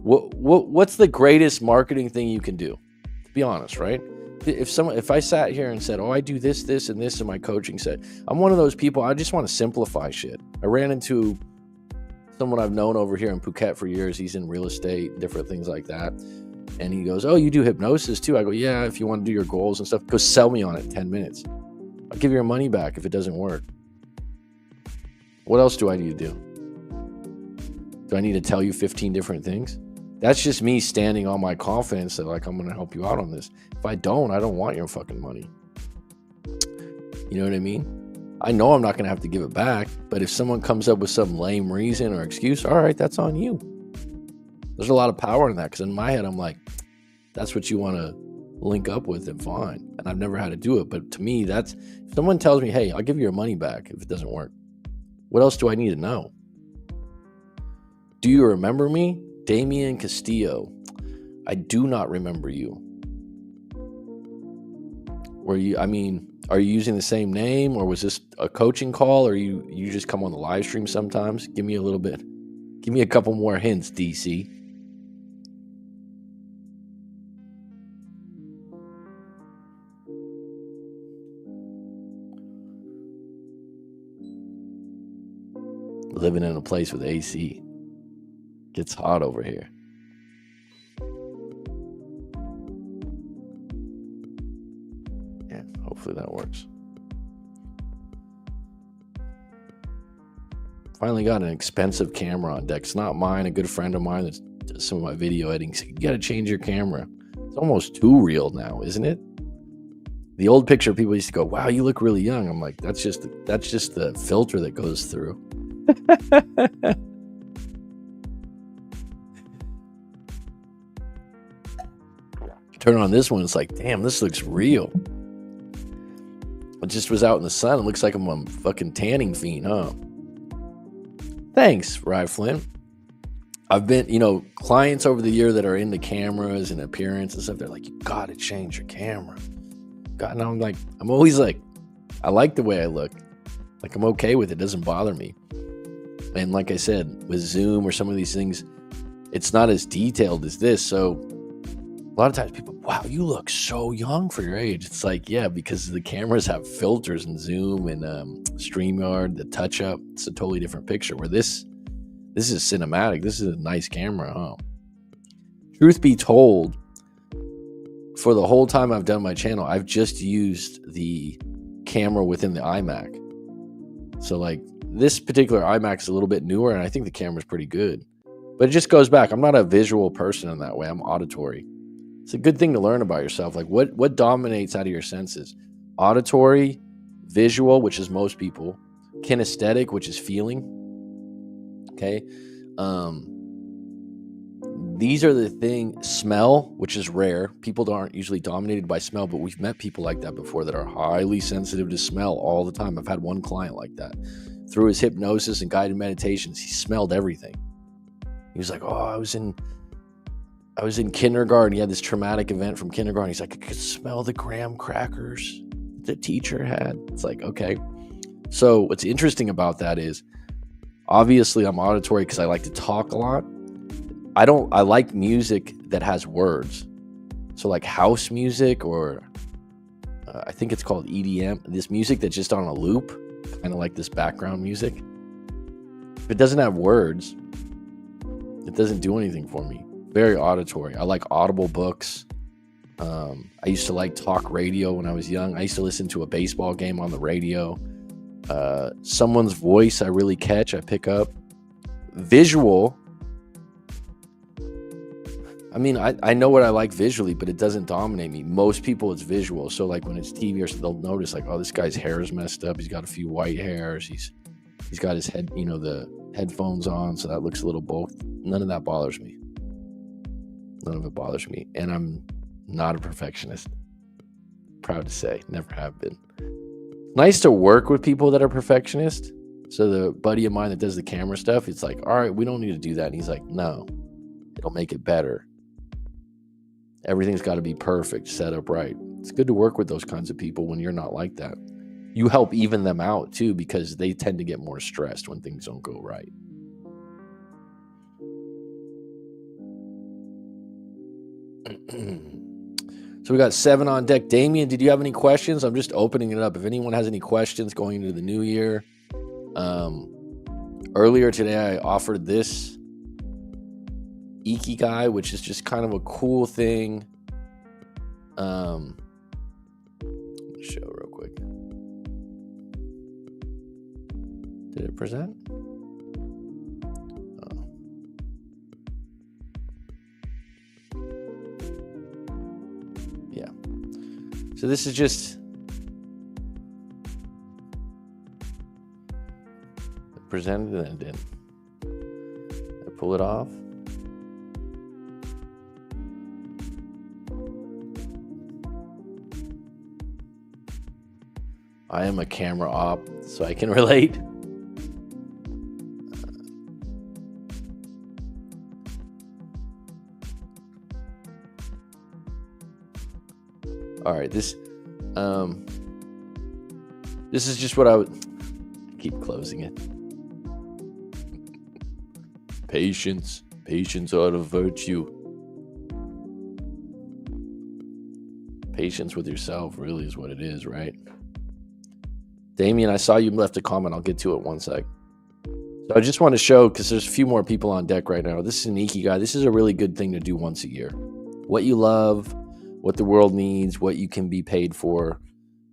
Speaker 1: What's the greatest marketing thing you can do? To be honest, right? If I sat here and said, "Oh, I do this, this, and this in my coaching set," I'm one of those people. I just want to simplify shit. I ran into someone I've known over here in Phuket for years. He's in real estate, different things like that. And he goes, "Oh, you do hypnosis too?" I go, "Yeah, if you want to do your goals and stuff." Go sell me on it in 10 minutes. I'll give you your money back if it doesn't work. What else do I need to do? Do I need to tell you 15 different things? That's just me standing on my confidence that, like, I'm going to help you out on this. If I don't want your fucking money. You know what I mean? I know I'm not going to have to give it back, but if someone comes up with some lame reason or excuse, all right, that's on you. There's a lot of power in that, because in my head, I'm like, that's what you want to link up with, and fine. And I've never had to do it. But to me, if someone tells me, hey, I'll give you your money back if it doesn't work, what else do I need to know? Do you remember me? Damian Castillo. I do not remember you. Are you using the same name, or was this a coaching call, or you just come on the live stream sometimes? Give me a couple more hints, DC. Living in a place with AC. Gets hot over here. Yeah, hopefully that works. Finally got an expensive camera on deck. It's not mine. A good friend of mine that does some of my video editing said, you got to change your camera. It's almost too real now, isn't it? The old picture, people used to go, wow, you look really young. I'm like, that's just the filter that goes through. Turn on this one, it's like, damn, this looks real. I just was out in the sun. It looks like I'm a fucking tanning fiend, huh? Thanks, Rye Flynn. I've been, clients over the year that are into cameras and appearance and stuff, they're like, you gotta change your camera. God, and I'm always like, I like the way I look. Like, I'm okay with it. It doesn't bother me. And like I said, with Zoom or some of these things, it's not as detailed as this. So a lot of times people, wow, you look so young for your age. It's like, yeah, because the cameras have filters and Zoom and StreamYard, the touch up. It's a totally different picture, where this is cinematic. This is a nice camera, huh? Truth be told, for the whole time I've done my channel, I've just used the camera within the iMac. So like, this particular iMac is a little bit newer, and I think the camera's pretty good. But it just goes back. I'm not a visual person in that way. I'm auditory. It's a good thing to learn about yourself. Like, what dominates out of your senses? Auditory, visual, which is most people, kinesthetic, which is feeling. Okay. These are the things. Smell, which is rare. People aren't usually dominated by smell, but we've met people like that before that are highly sensitive to smell all the time. I've had one client like that. Through his hypnosis and guided meditations, he smelled everything. He was like, oh, I was in I was in kindergarten. He had this traumatic event from kindergarten. He's like, I could smell the graham crackers the teacher had. It's like, okay. So what's interesting about that is, obviously I'm auditory because I like to talk a lot. I like music that has words. So like house music, or I think it's called EDM, this music that's just on a loop, kind of like this background music. If it doesn't have words, it doesn't do anything for me. Very auditory. I like audible books. I used to like talk radio when I was young. I used to listen to a baseball game on the radio. Someone's voice I really catch, I pick up. Visual, I mean, I know what I like visually, but it doesn't dominate me. Most people, it's visual. So like when it's TV, or they'll notice like, oh, this guy's hair is messed up. He's got a few white hairs. He's got his head, the headphones on, so that looks a little both. None of that bothers me. None of it bothers me. And I'm not a perfectionist. Proud to say, never have been. Nice to work with people that are perfectionists. So the buddy of mine that does the camera stuff, it's like, all right, we don't need to do that. And he's like, no, it'll make it better. Everything's got to be perfect, set up right. It's good to work with those kinds of people when you're not like that. You help even them out too, because they tend to get more stressed when things don't go right. So we got 7 on deck. Damien, did you have any questions? I'm just opening it up. If anyone has any questions going into the new year. Earlier today, I offered this Ikigai, which is just kind of a cool thing. Let me show real quick. Did it present? Oh. Yeah. So this is just presented and then didn't. I pull it off. I am a camera op, so I can relate. All right, this is just what I would keep closing it. Patience out of virtue. Patience with yourself really is what it is, right? Damien, I saw you left a comment. I'll get to it one sec. So I just want to show, because there's a few more people on deck right now. This is an Ikigai. This is a really good thing to do once a year. What you love, what the world needs, what you can be paid for,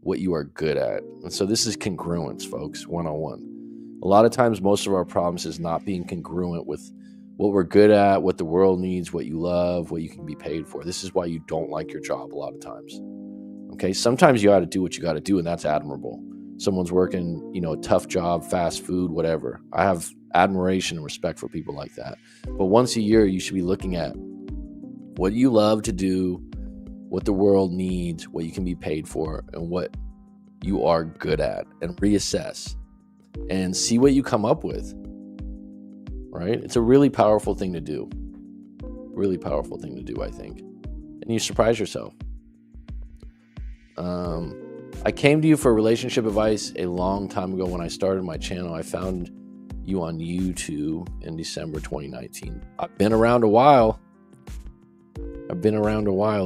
Speaker 1: what you are good at. And so this is congruence, folks, 101. A lot of times, most of our problems is not being congruent with what we're good at, what the world needs, what you love, what you can be paid for. This is why you don't like your job a lot of times. Okay, sometimes you got to do what you got to do, and that's admirable. Someone's working, a tough job, fast food, whatever. I have admiration and respect for people like that. But once a year, you should be looking at what you love to do, what the world needs, what you can be paid for, and what you are good at, and reassess and see what you come up with, right? It's a really powerful thing to do. Really powerful thing to do, I think. And you surprise yourself. I came to you for relationship advice a long time ago when I started my channel. I found you on YouTube in December 2019. I've been around a while.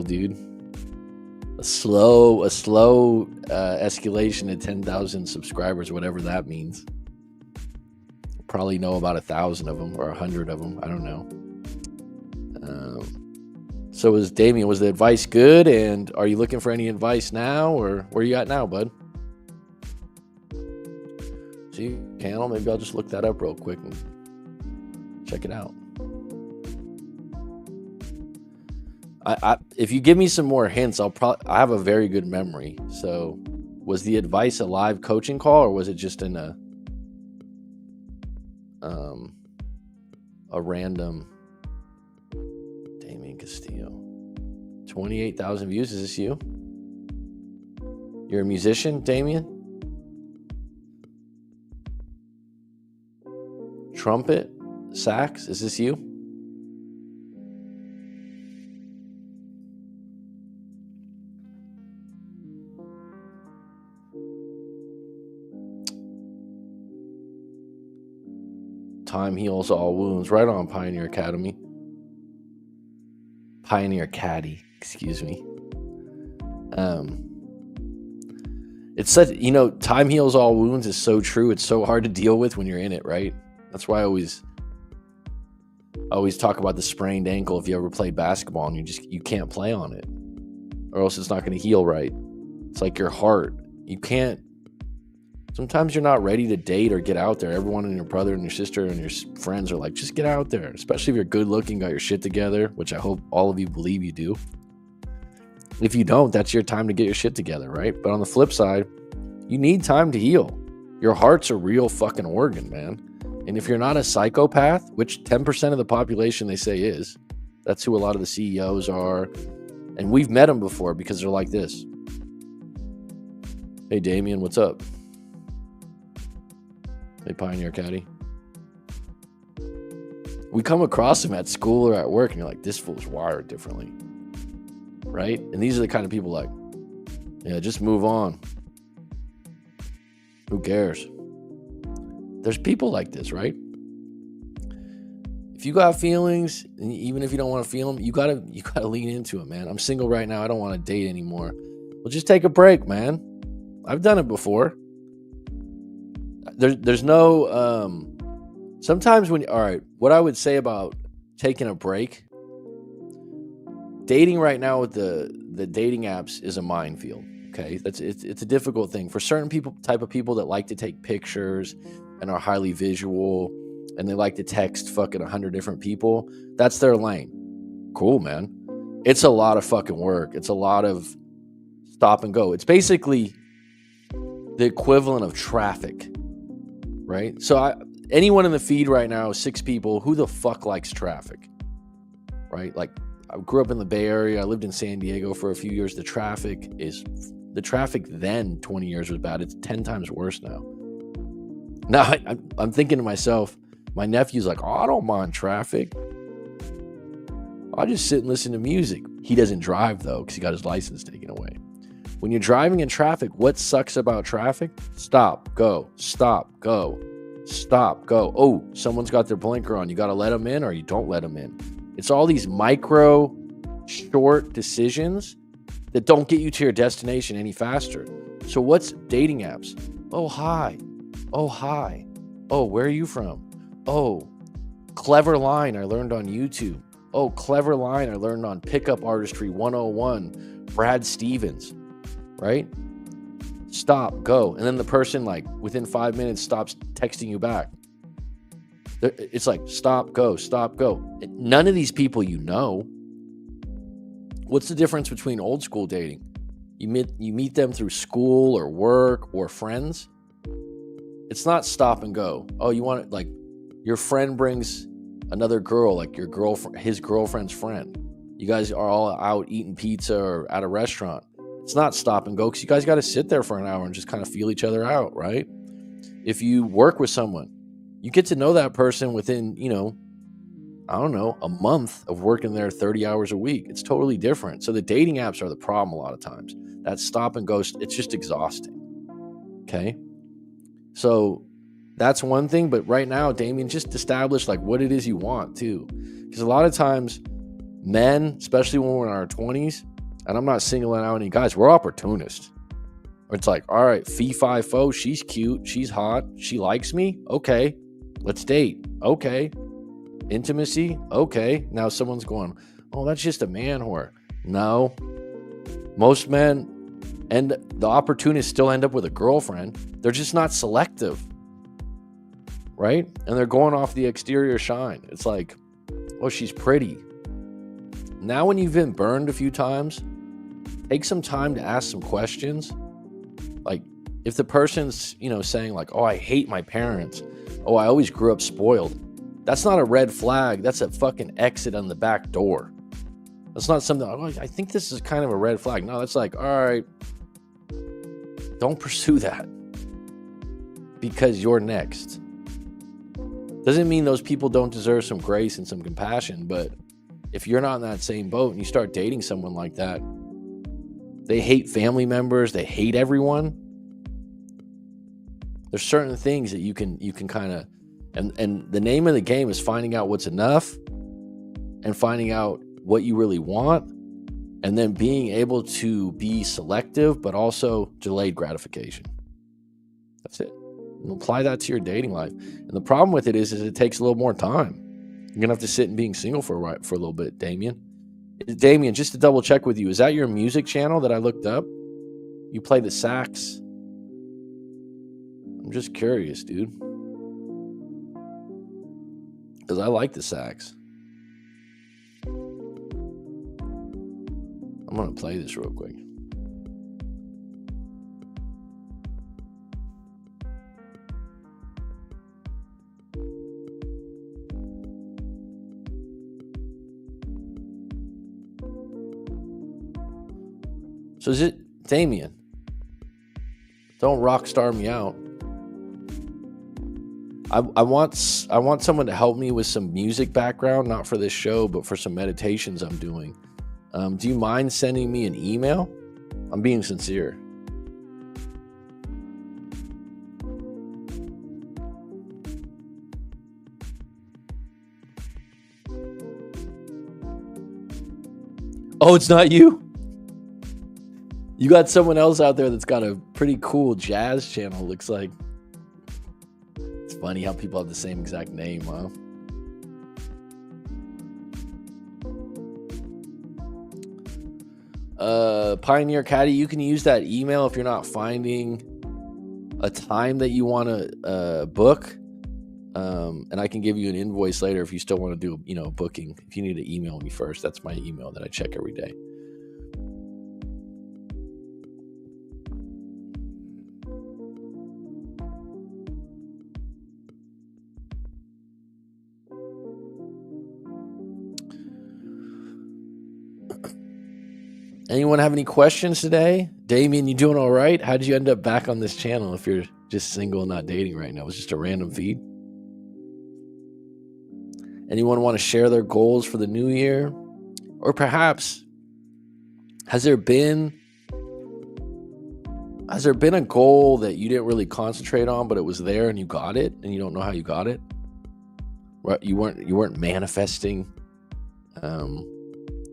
Speaker 1: Dude. A slow escalation to 10,000 subscribers, whatever that means. Probably know about 1,000 of them or 100 of them. I don't know. So was the advice good? And are you looking for any advice now, or where you at now, bud? See, channel. Maybe I'll just look that up real quick and check it out. If you give me some more hints, I have a very good memory. So was the advice a live coaching call, or was it just in a random? Damien Castillo, 28,000 views. Is this you? You're a musician, Damien? Trumpet, sax. Is this you? Time heals all wounds. Right on, Pioneer Academy. Pioneer Caddy, excuse me. It's such, time heals all wounds is so true. It's so hard to deal with when you're in it, right? That's why I always talk about the sprained ankle. If you ever play basketball and you can't play on it, or else it's not going to heal right. It's like your heart. You can't. Sometimes you're not ready to date or get out there. Everyone and your brother and your sister and your friends are like, just get out there. Especially if you're good looking, got your shit together, which I hope all of you believe you do. If you don't, that's your time to get your shit together, right? But on the flip side, you need time to heal. Your heart's a real fucking organ, man. And if you're not a psychopath, which 10% of the population they say is, that's who a lot of the CEOs are. And we've met them before because they're like this. Hey, Damien, what's up? Hey, Pioneer Caddy. We come across them at school or at work, and you're like, this fool's wired differently. Right? And these are the kind of people like, yeah, just move on. Who cares? There's people like this, right? If you got feelings, and even if you don't want to feel them, you gotta lean into it, man. I'm single right now. I don't want to date anymore. Well, just take a break, man. I've done it before. There's no sometimes what I would say about taking a break, dating right now with the dating apps is a minefield. Okay, it's a difficult thing for certain type of people that like to take pictures and are highly visual and they like to text fucking 100 different people. That's their lane. Cool, man. It's a lot of fucking work. It's a lot of stop and go. It's basically the equivalent of traffic, right? So anyone in the feed right now, 6 people, who the fuck likes traffic, right? Like, I grew up in the Bay Area. I lived in San Diego for a few years. The traffic then 20 years was bad. It's 10 times worse now. Now I'm thinking to myself, my nephew's like, oh, I don't mind traffic. I'll just sit and listen to music. He doesn't drive though, because he got his license taken away. When you're driving in traffic, what sucks about traffic? Stop, go, stop, go, stop, go. Oh, someone's got their blinker on. You got to let them in or you don't let them in. It's all these micro, short decisions that don't get you to your destination any faster. So what's dating apps? Oh, hi. Oh, hi. Oh, where are you from? Oh, clever line I learned on YouTube. Oh, clever line I learned on Pickup Artistry 101, Brad Stevens, right? Stop, go. And then the person, like, within 5 minutes stops texting you back. It's like, stop, go, stop, go. None of these people you know. What's the difference between old school dating? You meet them through school or work or friends. It's not stop and go. Oh, you want it, like, your friend brings another girl, like your girlfriend, his girlfriend's friend. You guys are all out eating pizza or at a restaurant. It's not stop and go because you guys got to sit there for an hour and just kind of feel each other out, right? If you work with someone, you get to know that person within, I don't know, a month of working there 30 hours a week. It's totally different. So the dating apps are the problem a lot of times. That stop and go, it's just exhausting. Okay? So that's one thing. But right now, Damien, just establish like what it is you want too. Because a lot of times men, especially when we're in our 20s, and I'm not singling out any guys, we're opportunists. It's like, all right, fee, fi, fo, she's cute, she's hot, she likes me, okay, let's date, okay. Intimacy, okay. Now someone's going, oh, that's just a man whore. No. Most men, and the opportunists still end up with a girlfriend. They're just not selective, right? And they're going off the exterior shine. It's like, oh, she's pretty. Now when you've been burned a few times, take some time to ask some questions. Like, if the person's, saying like, oh, I hate my parents. Oh, I always grew up spoiled. That's not a red flag. That's a fucking exit on the back door. That's not something, oh, I think this is kind of a red flag. No, that's like, all right, don't pursue that because you're next. Doesn't mean those people don't deserve some grace and some compassion, but if you're not in that same boat and you start dating someone like that, they hate family members, they hate everyone. There's certain things that you can kind of And the name of the game is finding out what's enough and finding out what you really want, and then being able to be selective, but also delayed gratification. That's it. And apply that to your dating life. And the problem with it is it takes a little more time. You're going to have to sit and being single for a little bit, Damien. Damien, just to double check with you, is that your music channel that I looked up? You play the sax? I'm just curious, dude. Because I like the sax. I'm going to play this real quick. So is it Damien? Don't rock star me out. I want someone to help me with some music background, not for this show, but for some meditations I'm doing. Do you mind sending me an email? I'm being sincere. Oh, it's not you? You got someone else out there that's got a pretty cool jazz channel, looks like. It's funny how people have the same exact name, huh? Pioneer Caddy, you can use that email if you're not finding a time that you want to book. And I can give you an invoice later if you still want to do, a booking. If you need to email me first, that's my email that I check every day. Anyone have any questions today? Damien, you doing all right? How did you end up back on this channel if you're just single and not dating right now? It was just a random feed. Anyone want to share their goals for the new year? Or perhaps, has there been a goal that you didn't really concentrate on, but it was there and you got it and you don't know how you got it? Right? You weren't manifesting.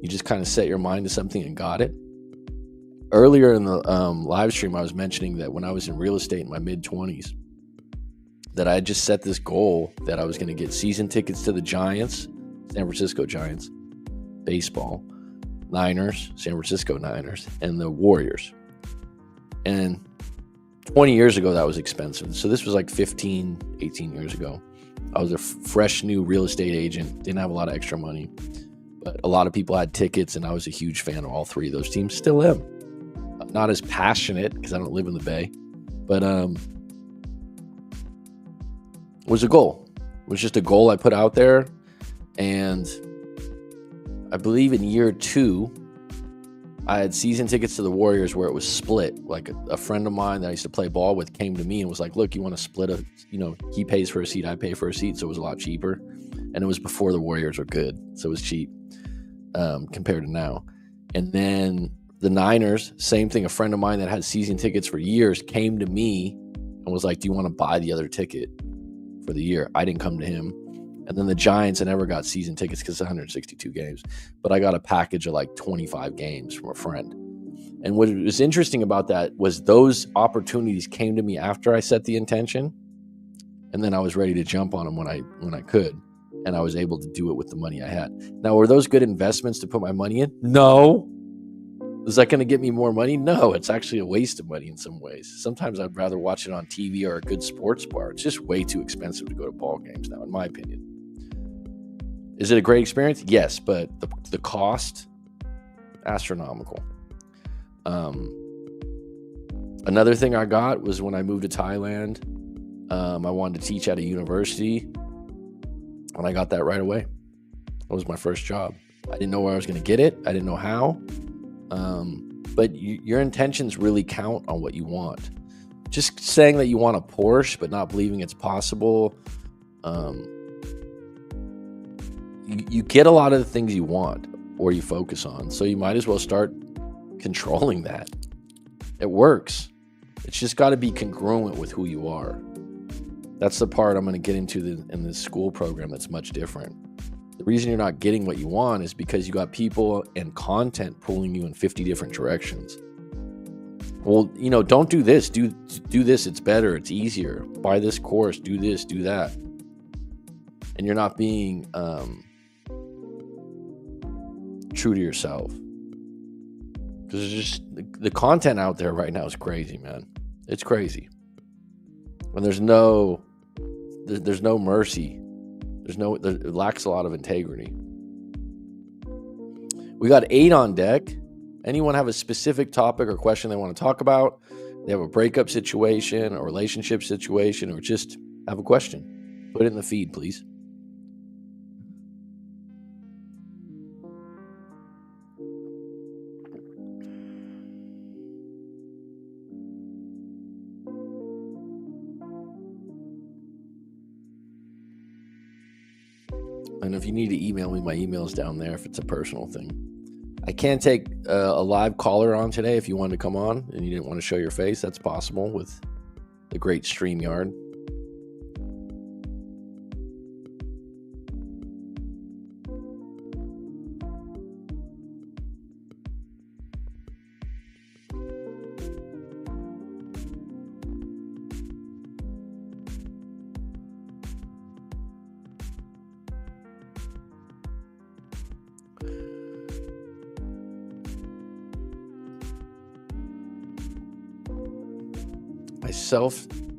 Speaker 1: You just kind of set your mind to something and got it. Earlier in the live stream, I was mentioning that when I was in real estate in my mid-20s, that I just set this goal that I was going to get season tickets to the Giants, San Francisco Giants, baseball, Niners, San Francisco Niners, and the Warriors. And 20 years ago, that was expensive. So this was like 15, 18 years ago. I was a fresh new real estate agent, didn't have a lot of extra money. But a lot of people had tickets, and I was a huge fan of all three of those teams. Still am. I'm not as passionate because I don't live in the Bay. But it was a goal. It was just a goal I put out there. And I believe in year 2, I had season tickets to the Warriors where it was split. Like a friend of mine that I used to play ball with came to me and was like, look, you want to split he pays for a seat, I pay for a seat. So it was a lot cheaper. And it was before the Warriors were good. So it was cheap. Compared to now. And then the Niners, same thing. A friend of mine that had season tickets for years came to me and was like, do you want to buy the other ticket for the year? I didn't come to him. And then the Giants, I never got season tickets because it's 162 games, but I got a package of like 25 games from a friend. And what was interesting about that was those opportunities came to me after I set the intention, and then I was ready to jump on them when I could. And I was able to do it with the money I had. Now, were those good investments to put my money in? No. Is that going to get me more money? No, it's actually a waste of money in some ways. Sometimes I'd rather watch it on TV or a good sports bar. It's just way too expensive to go to ball games now, in my opinion. Is it a great experience? Yes, but the cost, astronomical. Another thing I got was when I moved to Thailand, I wanted to teach at a university. And I got that right away. That was my first job. I didn't know where I was going to get it. I didn't know how. But your intentions really count on what you want. Just saying that you want a Porsche, but not believing it's possible. You get a lot of the things you want or you focus on. So you might as well start controlling that. It works. It's just got to be congruent with who you are. That's the part I'm going to get into in this school program that's much different. The reason you're not getting what you want is because you got people and content pulling you in 50 different directions. Well, don't do this. Do this. It's better. It's easier. Buy this course. Do this. Do that. And you're not being true to yourself. Because it's just the content out there right now is crazy, man. It's crazy. And there's no mercy. It lacks a lot of integrity. We got 8 on deck. Anyone have a specific topic or question they want to talk about? They have a breakup situation, a relationship situation, or just have a question. Put it in the feed, please. And if you need to email me, my email's down there if it's a personal thing. I can't take a live caller on today. If you wanted to come on and you didn't want to show your face, that's possible with the great StreamYard.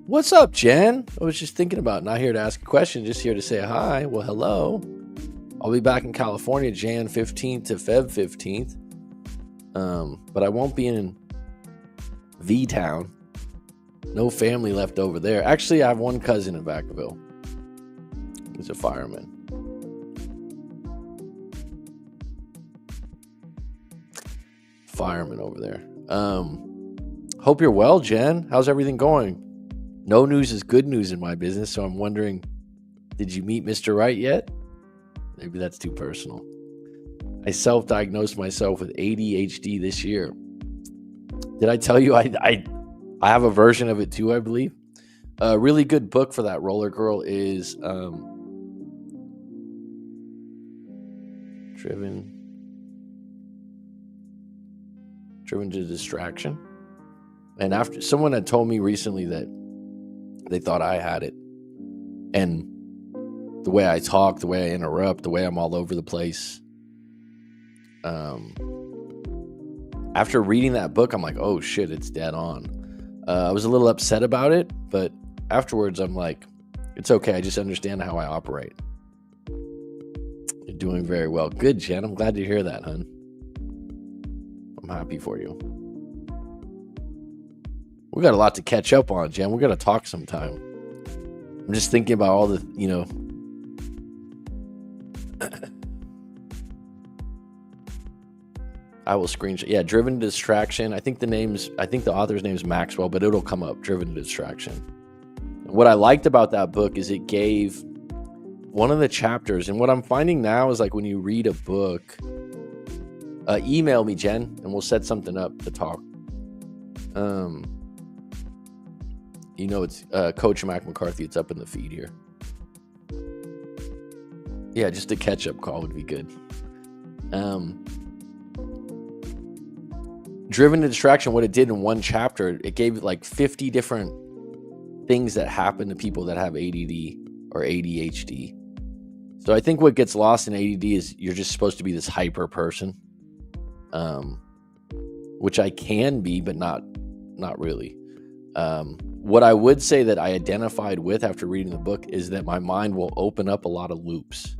Speaker 1: What's up, Jen? I was just thinking about not here to ask a question, just here to say hi. Well, hello. I'll be back in California Jan 15th to Feb 15th. But I won't be in V-Town. No family left over there. Actually, I have one cousin in Vacaville. He's a fireman. Fireman over there. Hope you're well, Jen. How's everything going? No news is good news in my business, so I'm wondering, did you meet Mr. Right yet? Maybe that's too personal. I self-diagnosed myself with ADHD this year. Did I tell you I have a version of it too, I believe? A really good book for that roller girl is Driven to Distraction. And after someone had told me recently that they thought I had it, and the way I talk, the way I interrupt, the way I'm all over the place. After reading that book, I'm like, oh shit, it's dead on. I was a little upset about it, but afterwards I'm like, it's okay. I just understand how I operate. You're doing very well. Good, Jen. I'm glad to hear that, hun. I'm happy for you. We got a lot to catch up on, Jen. We're going to talk sometime. I'm just thinking about all the, I will screenshot. Yeah, Driven to Distraction. I think the author's name is Maxwell, but it'll come up, Driven to Distraction. And what I liked about that book is it gave one of the chapters, and what I'm finding now is like when you read a book, email me, Jen, and we'll set something up to talk. It's Coach Mac McCarthy. It's up in the feed here. Yeah, just a catch-up call would be good. Driven to Distraction, what it did in one chapter, it gave like 50 different things that happen to people that have ADD or ADHD. So I think what gets lost in ADD is you're just supposed to be this hyper person, which I can be, but not really. What I would say that I identified with after reading the book is that my mind will open up a lot of loops.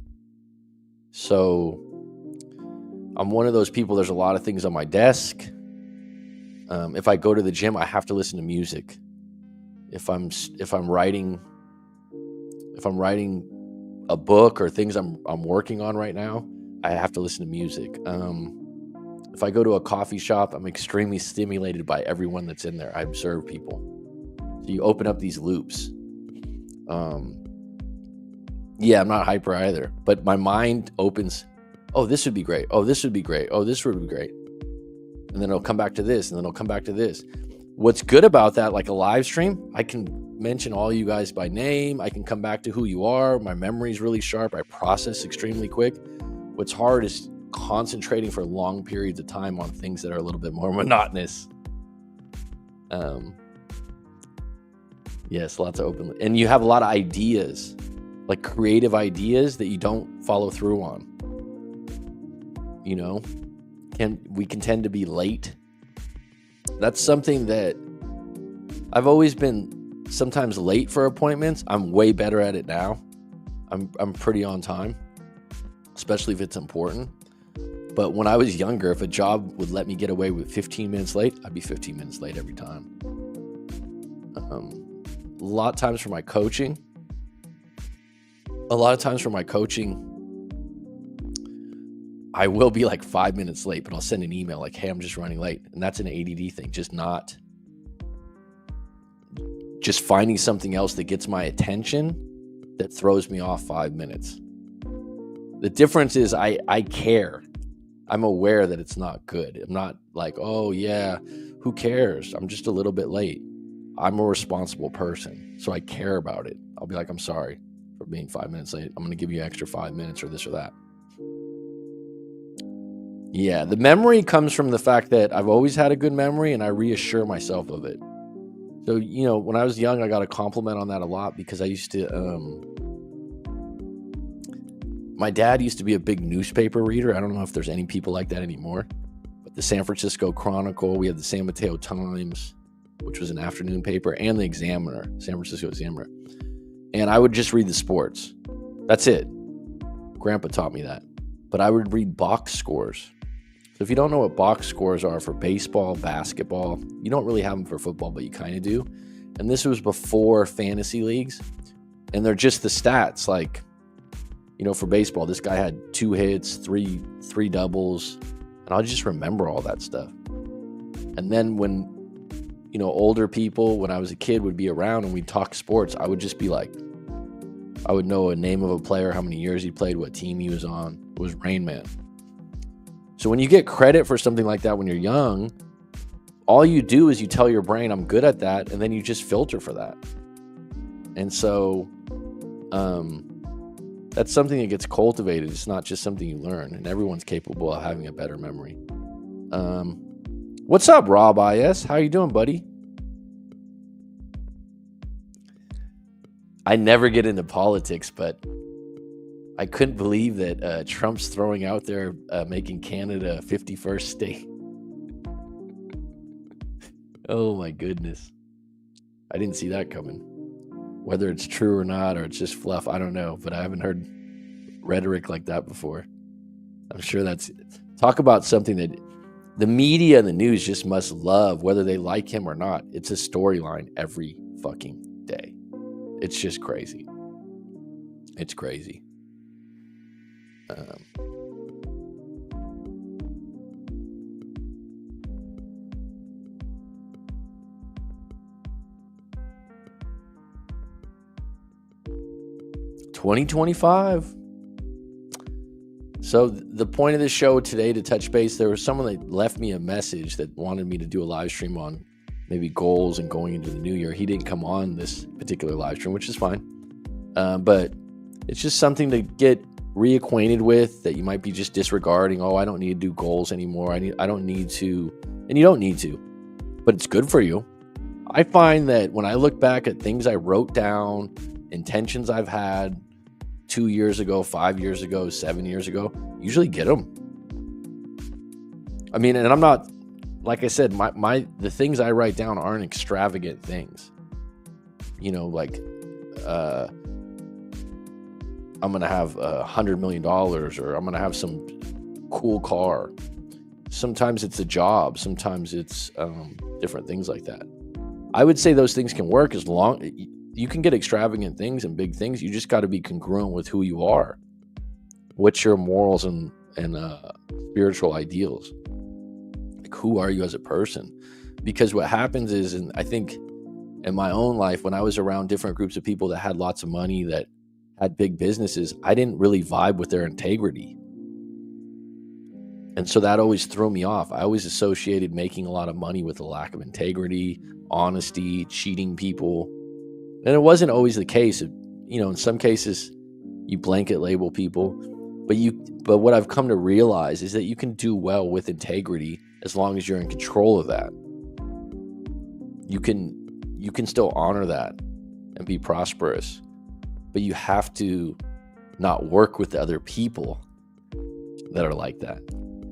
Speaker 1: So I'm one of those people, there's a lot of things on my desk. If I go to the gym, I have to listen to music. If I'm writing a book or things I'm working on right now, I have to listen to music. If I go to a coffee shop, I'm extremely stimulated by everyone that's in there. I observe people. So you open up these loops. Yeah, I'm not hyper either, but my mind opens. Oh, this would be great. Oh, this would be great. Oh, this would be great. And then it'll come back to this, and then it'll come back to this. What's good about that, like a live stream, I can mention all you guys by name. I can come back to who you are. My memory's really sharp. I process extremely quick. What's hard is concentrating for long periods of time on things that are a little bit more monotonous. Yes, lots of open, and you have a lot of ideas, like creative ideas that you don't follow through on. You know, we can tend to be late. That's something that I've always been sometimes late for appointments. I'm way better at it now. I'm pretty on time, especially if it's important. But when I was younger, if a job would let me get away with 15 minutes late, I'd be 15 minutes late every time. A lot of times for my coaching, I will be like 5 minutes late, but I'll send an email like, hey, I'm just running late. And that's an ADD thing, just finding something else that gets my attention that throws me off 5 minutes. The difference is I care. I'm aware that it's not good. I'm not like, oh yeah, who cares? I'm just a little bit late. I'm a responsible person, so I care about it. I'll be like, I'm sorry for being 5 minutes late. I'm going to give you an extra 5 minutes or this or that. Yeah, the memory comes from the fact that I've always had a good memory and I reassure myself of it. So, you know, when I was young, I got a compliment on that a lot because I used to, my dad used to be a big newspaper reader. I don't know if there's any people like that anymore, but the San Francisco Chronicle, we had the San Mateo Times, which was an afternoon paper, and the Examiner, San Francisco Examiner. And I would just read the sports. That's it. Grandpa taught me that. But I would read box scores. So if you don't know what box scores are for baseball, basketball, you don't really have them for football, but you kind of do. And this was before fantasy leagues. And they're just the stats. Like, you know, for baseball, this guy had 2 hits, three doubles. And I'll just remember all that stuff. And then when, you know, older people, when I was a kid, would be around and we'd talk sports, I would just be like, I would know a name of a player, how many years he played, what team he was on. It was Rain Man. So when you get credit for something like that when you're young, all you do is you tell your brain, I'm good at that, and then you just filter for that. And so that's something that gets cultivated. It's not just something you learn, and everyone's capable of having a better memory. What's up, Rob IS? How you doing, buddy? I never get into politics, but I couldn't believe that Trump's throwing out there making Canada a 51st state. Oh my goodness. I didn't see that coming. Whether it's true or not, or it's just fluff, I don't know, but I haven't heard rhetoric like that before. I'm sure talk about something that the media and the news just must love, whether they like him or not. It's a storyline every fucking day. It's just crazy. It's crazy. $2025. So the point of this show today, to touch base, there was someone that left me a message that wanted me to do a live stream on maybe goals and going into the new year. He didn't come on this particular live stream, which is fine. But it's just something to get reacquainted with, that you might be just disregarding. Oh, I don't need to do goals anymore. I don't need to. And you don't need to, but it's good for you. I find that when I look back at things I wrote down, intentions I've had 2 years ago, 5 years ago, 7 years ago, usually get them. I mean, and I'm not, like I said, the things I write down aren't extravagant things. You know, like I'm going to have $100 million, or I'm going to have some cool car. Sometimes it's a job. Sometimes it's different things like that. I would say those things can work as long. You can get extravagant things and big things. You just got to be congruent with who you are. What's your morals and spiritual ideals? Like, who are you as a person? Because what happens is, and I think in my own life, when I was around different groups of people that had lots of money, that had big businesses, I didn't really vibe with their integrity. And so that always threw me off. I always associated making a lot of money with a lack of integrity, honesty, cheating people. And it wasn't always the case. In some cases, you blanket label people, but what I've come to realize is that you can do well with integrity as long as you're in control of that. You can still honor that and be prosperous, but you have to not work with the other people that are like that.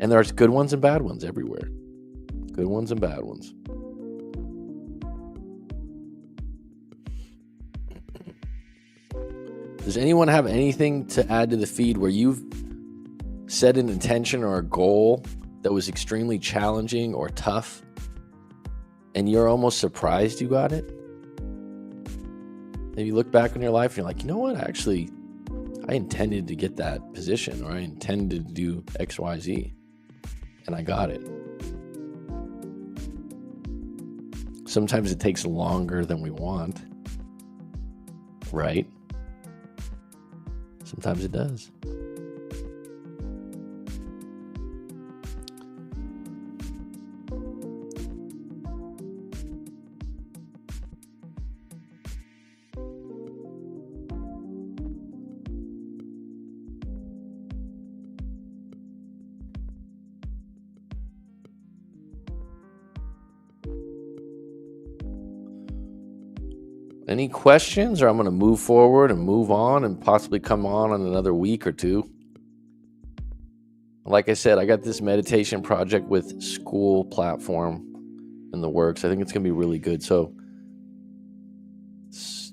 Speaker 1: And there's good ones and bad ones everywhere. Good ones and bad ones. Does anyone have anything to add to the feed where you've set an intention or a goal that was extremely challenging or tough, and you're almost surprised you got it? Maybe you look back on your life and you're like, you know what? Actually, I intended to get that position, or I intended to do X, Y, Z, and I got it. Sometimes it takes longer than we want, right? Sometimes it does. Any questions, or I'm going to move forward and move on and possibly come on in another week or two. Like I said, I got this meditation project with school platform in the works. I think it's going to be really good. So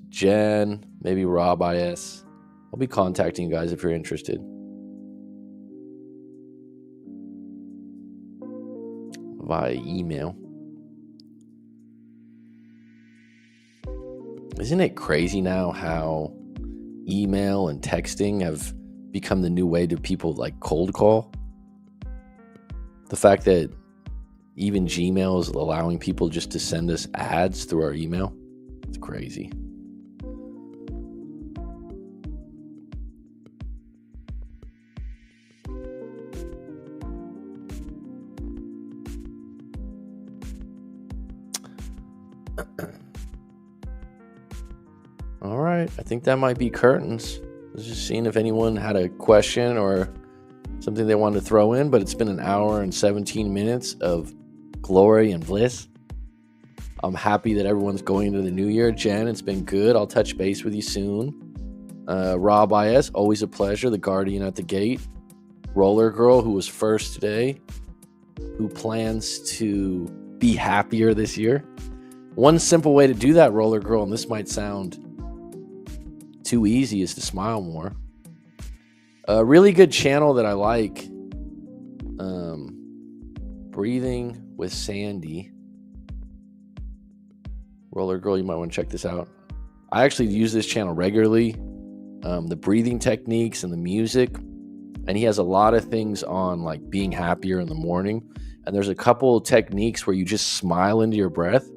Speaker 1: Jen, maybe Rob IS, I'll be contacting you guys if you're interested. Via email. Isn't it crazy now how email and texting have become the new way to people like cold call? The fact that even Gmail is allowing people just to send us ads through our email. It's crazy. All right, I think that might be curtains. I was just seeing if anyone had a question or something they wanted to throw in, but it's been an hour and 17 minutes of glory and bliss. I'm happy that everyone's going into the new year. Jen, it's been good. I'll touch base with you soon. Rob IS, always a pleasure. The guardian at the gate. Roller Girl, who was first today, who plans to be happier this year. One simple way to do that, Roller Girl, and this might sound too easy, is to smile more. A really good channel that I like, Breathing with Sandy. Roller Girl, you might want to check this out. I actually use this channel regularly, the breathing techniques and the music, and he has a lot of things on like being happier in the morning, and there's a couple of techniques where you just smile into your breath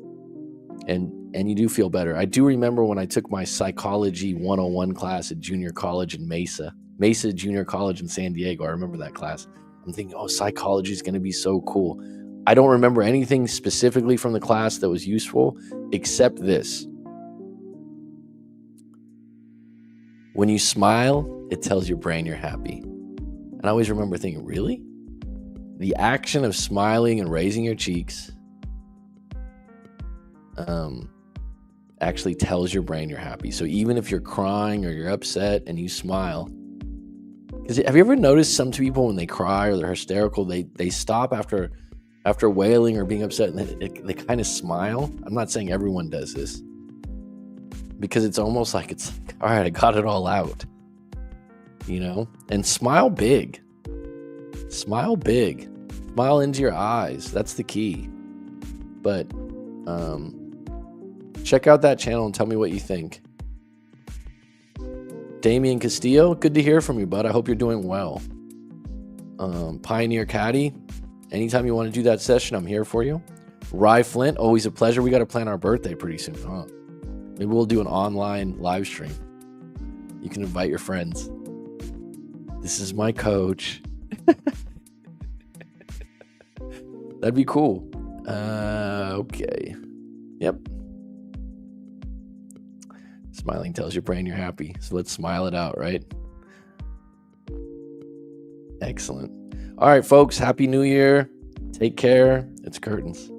Speaker 1: and you do feel better. I do remember when I took my Psychology 101 class at junior college in Mesa Junior College in San Diego. I remember that class. I'm thinking, psychology is going to be so cool. I don't remember anything specifically from the class that was useful, except this. When you smile, it tells your brain you're happy. And I always remember thinking, really? The action of smiling and raising your cheeks actually tells your brain you're happy. So even if you're crying or you're upset and you smile, because have you ever noticed some people when they cry or they're hysterical, they stop after wailing or being upset, and they kind of smile? I'm not saying everyone does this, because it's almost like it's like, all right, I got it all out, and smile big, smile into your eyes. That's the key. But check out that channel and tell me what you think. Damian Castillo, good to hear from you, bud. I hope you're doing well. Pioneer Caddy, anytime you want to do that session, I'm here for you. Rye Flint, always a pleasure. We got to plan our birthday pretty soon, huh? Maybe we'll do an online live stream. You can invite your friends. This is my coach. That'd be cool. Okay. Yep. Smiling tells your brain you're happy. So let's smile it out, right? Excellent. All right, folks. Happy New Year. Take care. It's curtains.